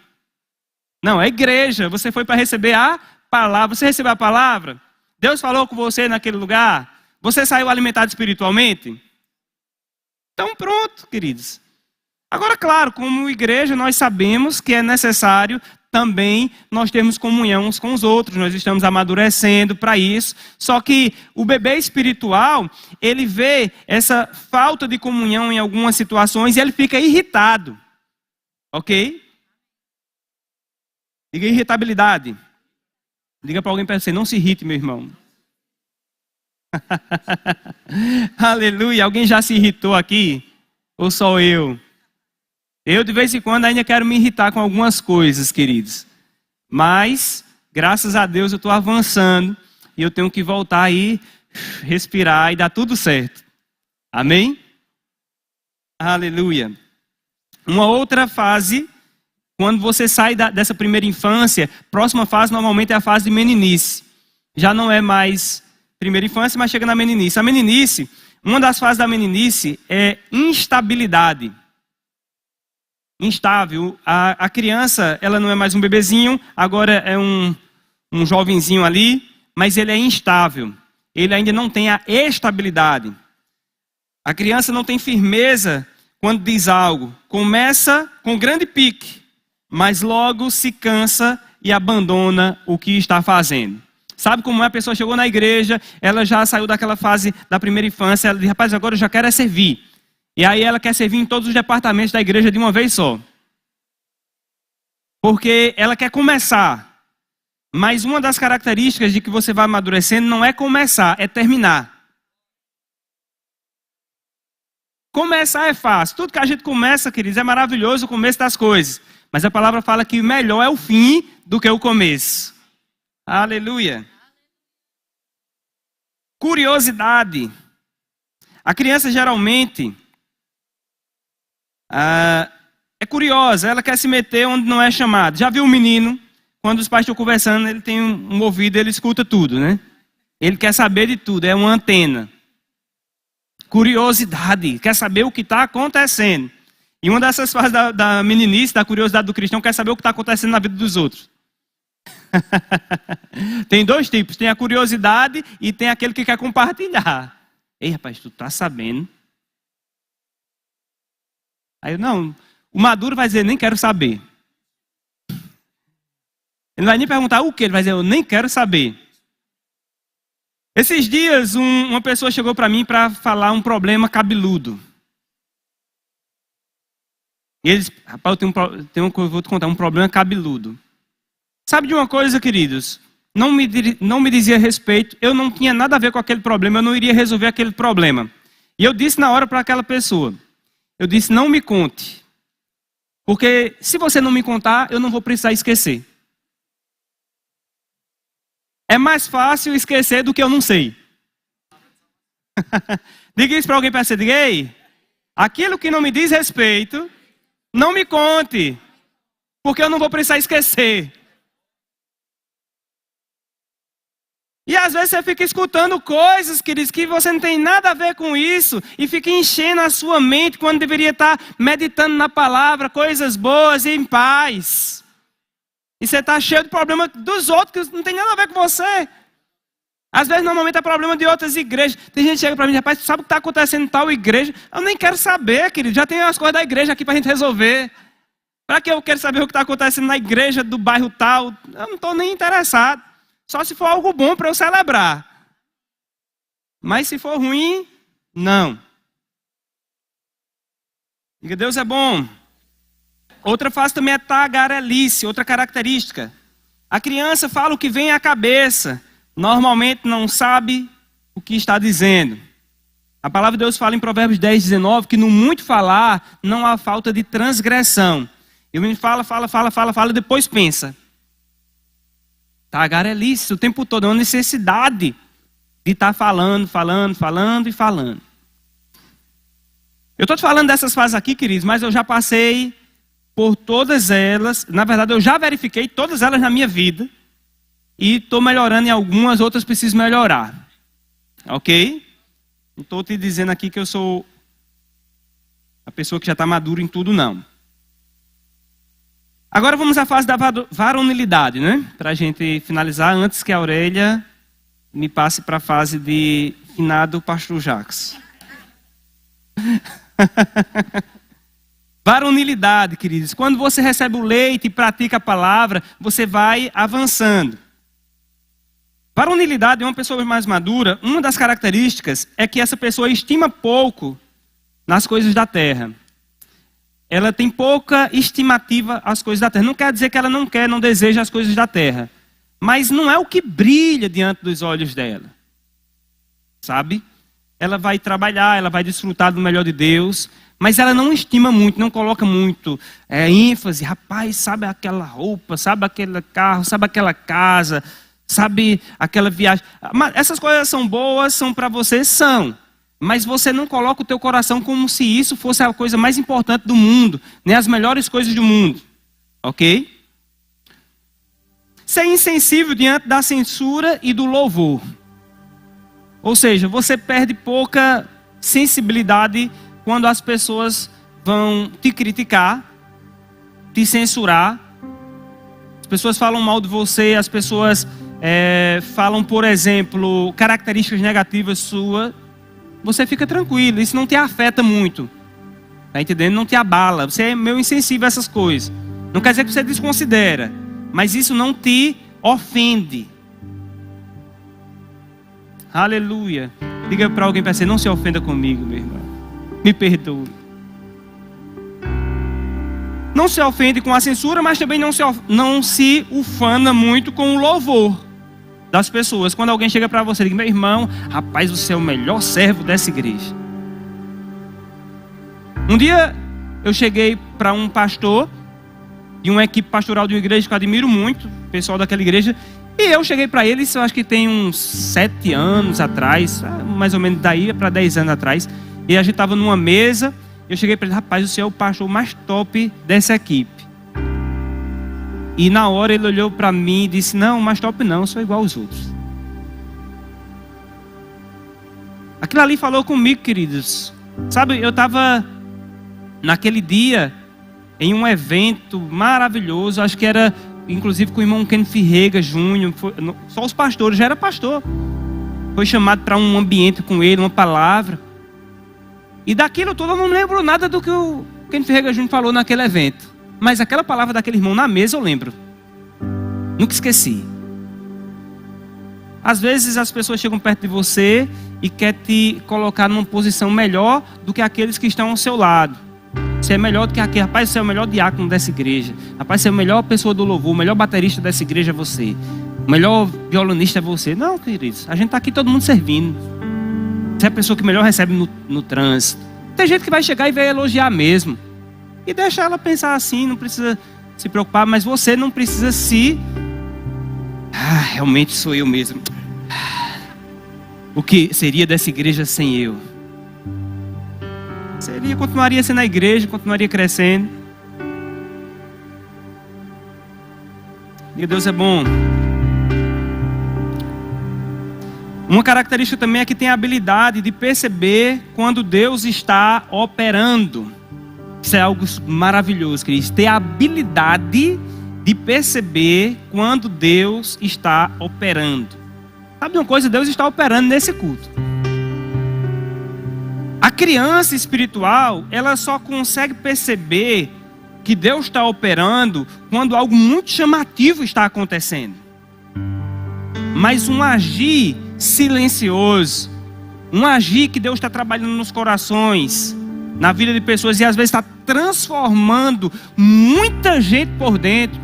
Não, é igreja, você foi para receber a palavra. Você recebeu a palavra? Deus falou com você naquele lugar? Você saiu alimentado espiritualmente? Então pronto, queridos. Agora, claro, como igreja, nós sabemos que é necessário também nós termos comunhão uns com os outros. Nós estamos amadurecendo para isso. Só que o bebê espiritual, ele vê essa falta de comunhão em algumas situações e ele fica irritado. Ok? Diga irritabilidade. Diga para alguém para você, não se irrite, meu irmão. Aleluia. Alguém já se irritou aqui? Ou só eu? Eu de vez em quando ainda quero me irritar com algumas coisas, queridos. Mas, graças a Deus, eu estou avançando. E eu tenho que voltar aí, respirar e dar tudo certo. Amém? Aleluia. Uma outra fase, quando você sai dessa primeira infância, próxima fase normalmente é a fase de meninice. Já não é mais primeira infância, mas chega na meninice. A meninice, uma das fases da meninice é instabilidade. Instável. A criança, ela não é mais um bebezinho, agora é um jovenzinho ali, mas ele é instável. Ele ainda não tem a estabilidade. A criança não tem firmeza quando diz algo. Começa com grande pique, mas logo se cansa e abandona o que está fazendo. Sabe como é? A pessoa chegou na igreja, ela já saiu daquela fase da primeira infância, ela diz, rapaz, agora eu já quero é servir. E aí ela quer servir em todos os departamentos da igreja de uma vez só. Porque ela quer começar. Mas uma das características de que você vai amadurecendo não é começar, é terminar. Começar é fácil. Tudo que a gente começa, queridos, é maravilhoso o começo das coisas. Mas a palavra fala que melhor é o fim do que o começo. Aleluia. Curiosidade. A criança geralmente é curiosa, ela quer se meter onde não é chamado. Já viu um menino, quando os pais estão conversando, ele tem um ouvido, ele escuta tudo, né? Ele quer saber de tudo, é uma antena. Curiosidade, quer saber o que está acontecendo. E uma dessas fases da meninice, da curiosidade do cristão, quer saber o que está acontecendo na vida dos outros. Tem dois tipos, tem a curiosidade e tem aquele que quer compartilhar. Ei, rapaz, tu tá sabendo? Aí não, o maduro vai dizer, nem quero saber. Ele não vai nem perguntar o que, ele vai dizer, eu nem quero saber. Esses dias, uma pessoa chegou para mim para falar um problema cabeludo. E eles, rapaz, eu vou te contar um problema cabeludo. Sabe de uma coisa, queridos? Não me dizia respeito, eu não tinha nada a ver com aquele problema, eu não iria resolver aquele problema. E eu disse na hora para aquela pessoa, eu disse, não me conte. Porque se você não me contar, eu não vou precisar esquecer. É mais fácil esquecer do que eu não sei. Diga isso para alguém para você, diga, ei, aquilo que não me diz respeito, não me conte, porque eu não vou precisar esquecer. E às vezes você fica escutando coisas, queridos, que você não tem nada a ver com isso, e fica enchendo a sua mente quando deveria estar meditando na palavra, coisas boas e em paz. E você está cheio de problema dos outros, que não tem nada a ver com você. Às vezes, normalmente, é problema de outras igrejas. Tem gente que chega para mim, rapaz, sabe o que está acontecendo em tal igreja? Eu nem quero saber, querido, já tem as coisas da igreja aqui para a gente resolver. Para que eu quero saber o que está acontecendo na igreja do bairro tal? Eu não estou nem interessado. Só se for algo bom para eu celebrar. Mas se for ruim, não. Diga, Deus é bom. Outra fase também é tagarelice, outra característica. A criança fala o que vem à cabeça. Normalmente não sabe o que está dizendo. A palavra de Deus fala em Provérbios 10, 19, que no muito falar não há falta de transgressão. E o menino fala, depois pensa. Tagarelice o tempo todo, é uma necessidade de estar falando. Eu estou te falando dessas fases aqui, queridos, mas eu já passei por todas elas. Na verdade, eu já verifiquei todas elas na minha vida. E estou melhorando em algumas, outras preciso melhorar. Ok? Não estou te dizendo aqui que eu sou a pessoa que já está madura em tudo, não. Agora vamos à fase da varonilidade, né? Para a gente finalizar, antes que a Aurélia me passe para a fase de finado pastor Jacques. Varonilidade, queridos. Quando você recebe o leite e pratica a palavra, você vai avançando. Varonilidade é uma pessoa mais madura. Uma das características é que essa pessoa estima pouco nas coisas da terra. Ela tem pouca estimativa às coisas da terra. Não quer dizer que ela não quer, não deseja as coisas da terra. Mas não é o que brilha diante dos olhos dela. Sabe? Ela vai trabalhar, ela vai desfrutar do melhor de Deus. Mas ela não estima muito, não coloca muito ênfase. Rapaz, sabe aquela roupa, sabe aquele carro, sabe aquela casa, sabe aquela viagem. Essas coisas são boas, são para você, são. Mas você não coloca o teu coração como se isso fosse a coisa mais importante do mundo, nem as melhores coisas do mundo. Ok? Ser insensível diante da censura e do louvor. Ou seja, você perde pouca sensibilidade quando as pessoas vão te criticar, te censurar. As pessoas falam mal de você, as pessoas falam, por exemplo, características negativas suas. Você fica tranquilo, isso não te afeta muito. Tá entendendo? Não te abala. Você é meio insensível a essas coisas. Não quer dizer que você desconsidera. mas isso não te ofende. Aleluia. Diga para alguém, para você, não se ofenda comigo, meu irmão. Me perdoe. Não se ofende com a censura, mas também não se ufana muito com o louvor das pessoas. Quando alguém chega para você e diz, meu irmão, rapaz, você é o melhor servo dessa igreja. Um dia eu cheguei para um pastor de uma equipe pastoral de uma igreja que eu admiro muito, o pessoal daquela igreja, e eu cheguei para eles, eu acho que tem uns 7 anos atrás, mais ou menos daí para 10 anos atrás, e a gente estava numa mesa. Eu cheguei para ele, rapaz, você é o pastor mais top dessa equipe. E na hora ele olhou para mim e disse, não, mais top não, eu sou igual aos outros. Aquilo ali falou comigo, queridos. Sabe, eu estava naquele dia em um evento maravilhoso, acho que era inclusive com o irmão Ken Ferreira Júnior, só os pastores, já era pastor. Foi chamado para um ambiente com ele, uma palavra. E daquilo tudo eu não lembro nada do que o Ken Ferreira Júnior falou naquele evento. Mas aquela palavra daquele irmão na mesa eu lembro. Nunca esqueci. Às vezes as pessoas chegam perto de você e querem te colocar numa posição melhor do que aqueles que estão ao seu lado. Você é melhor do que aquele. Rapaz, você é o melhor diácono dessa igreja. Rapaz, você é a melhor pessoa do louvor. O melhor baterista dessa igreja é você. O melhor violonista é você. Não, queridos. A gente está aqui todo mundo servindo. Você é a pessoa que melhor recebe no trânsito. Tem gente que vai chegar e vai elogiar mesmo. E deixa ela pensar assim, não precisa se preocupar. Mas você não precisa se... realmente sou eu mesmo. O que seria dessa igreja sem eu? Continuaria sendo a igreja, continuaria crescendo. E Deus é bom. Uma característica também é que tem a habilidade de perceber quando Deus está operando. Isso é algo maravilhoso, queridos. Ter a habilidade de perceber quando Deus está operando. Sabe uma coisa? Deus está operando nesse culto. A criança espiritual, ela só consegue perceber que Deus está operando quando algo muito chamativo está acontecendo. Mas um agir silencioso, um agir que Deus está trabalhando nos corações, na vida de pessoas, e às vezes está transformando muita gente por dentro.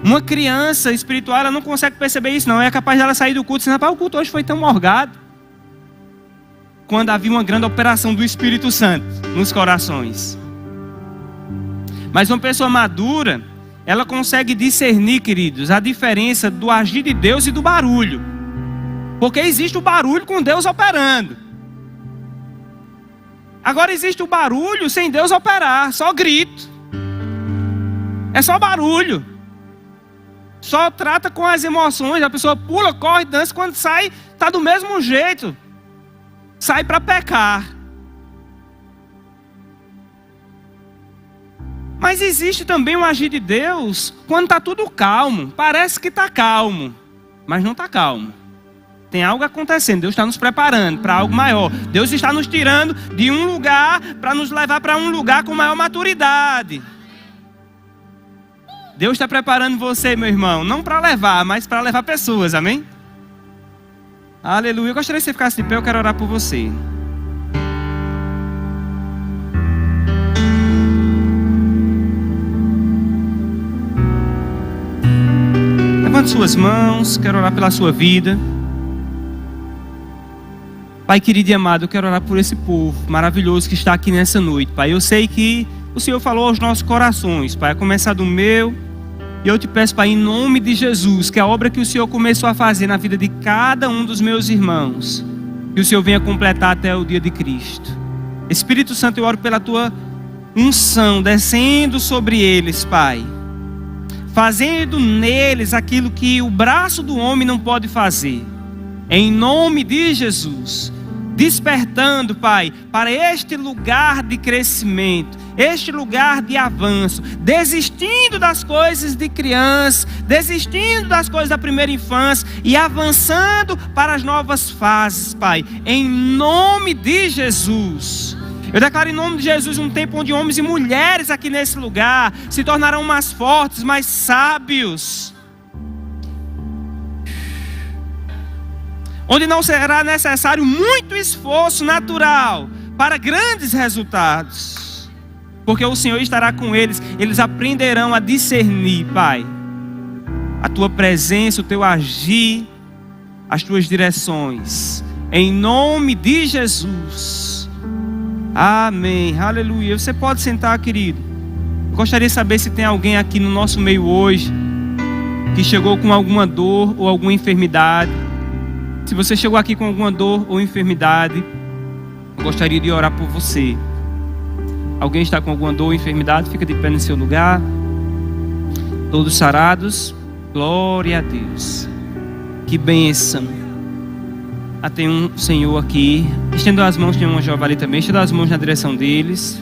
Uma criança espiritual, ela não consegue perceber isso não. É capaz dela sair do culto e dizer, rapaz, o culto hoje foi tão morgado. Quando havia uma grande operação do Espírito Santo nos corações. Mas uma pessoa madura, ela consegue discernir, queridos, a diferença do agir de Deus e do barulho. Porque existe o barulho com Deus operando. Agora existe o barulho sem Deus operar, só grito. É só barulho. Só trata com as emoções, a pessoa pula, corre, dança, quando sai, está do mesmo jeito. Sai para pecar. Mas existe também o agir de Deus quando está tudo calmo. Parece que está calmo, mas não está calmo. Tem algo acontecendo. Deus está nos preparando para algo maior. Deus está nos tirando de um lugar para nos levar para um lugar com maior maturidade. Deus está preparando você, meu irmão, não para levar, mas para levar pessoas, amém? Aleluia. Eu gostaria que você ficasse de pé, eu quero orar por você. Levante suas mãos, quero orar pela sua vida. Pai querido e amado, eu quero orar por esse povo maravilhoso que está aqui nessa noite, Pai. Eu sei que o Senhor falou aos nossos corações, Pai, a começar do meu. E eu te peço, Pai, em nome de Jesus, que a obra que o Senhor começou a fazer na vida de cada um dos meus irmãos, que o Senhor venha completar até o dia de Cristo. Espírito Santo, eu oro pela tua unção, descendo sobre eles, Pai. Fazendo neles aquilo que o braço do homem não pode fazer. Em nome de Jesus. Despertando, Pai, para este lugar de crescimento, este lugar de avanço, desistindo das coisas de criança, desistindo das coisas da primeira infância e avançando para as novas fases, Pai, em nome de Jesus. Eu declaro em nome de Jesus um tempo onde homens e mulheres aqui nesse lugar se tornarão mais fortes, mais sábios. Onde não será necessário muito esforço natural para grandes resultados. Porque o Senhor estará com eles. Eles aprenderão a discernir, Pai, a Tua presença, o Teu agir, as Tuas direções. Em nome de Jesus. Amém. Aleluia. Você pode sentar, querido. Eu gostaria de saber se tem alguém aqui no nosso meio hoje que chegou com alguma dor ou alguma enfermidade. Se você chegou aqui com alguma dor ou enfermidade, eu gostaria de orar por você. Alguém está com alguma dor ou enfermidade? Fica de pé no seu lugar. Todos sarados? Glória a Deus. Que bênção. Tem um Senhor aqui. Estenda as mãos, tem uma jovem ali também. Estenda as mãos na direção deles.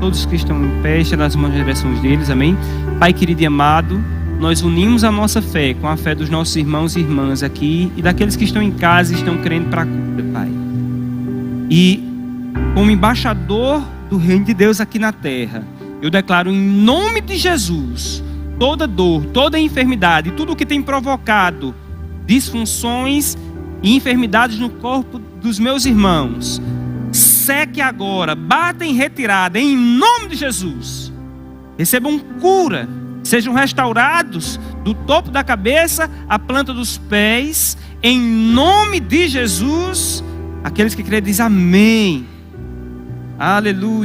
Todos que estão em pé, estenda as mãos na direção deles. Amém? Pai querido e amado, nós unimos a nossa fé com a fé dos nossos irmãos e irmãs aqui e daqueles que estão em casa e estão crendo para a cura, Pai. E como embaixador do reino de Deus aqui na terra, eu declaro em nome de Jesus, toda dor, toda enfermidade, tudo o que tem provocado disfunções e enfermidades no corpo dos meus irmãos, seque agora, bata em retirada, em nome de Jesus. Recebam cura. Sejam restaurados do topo da cabeça à planta dos pés, em nome de Jesus. Aqueles que creem dizem amém. Aleluia.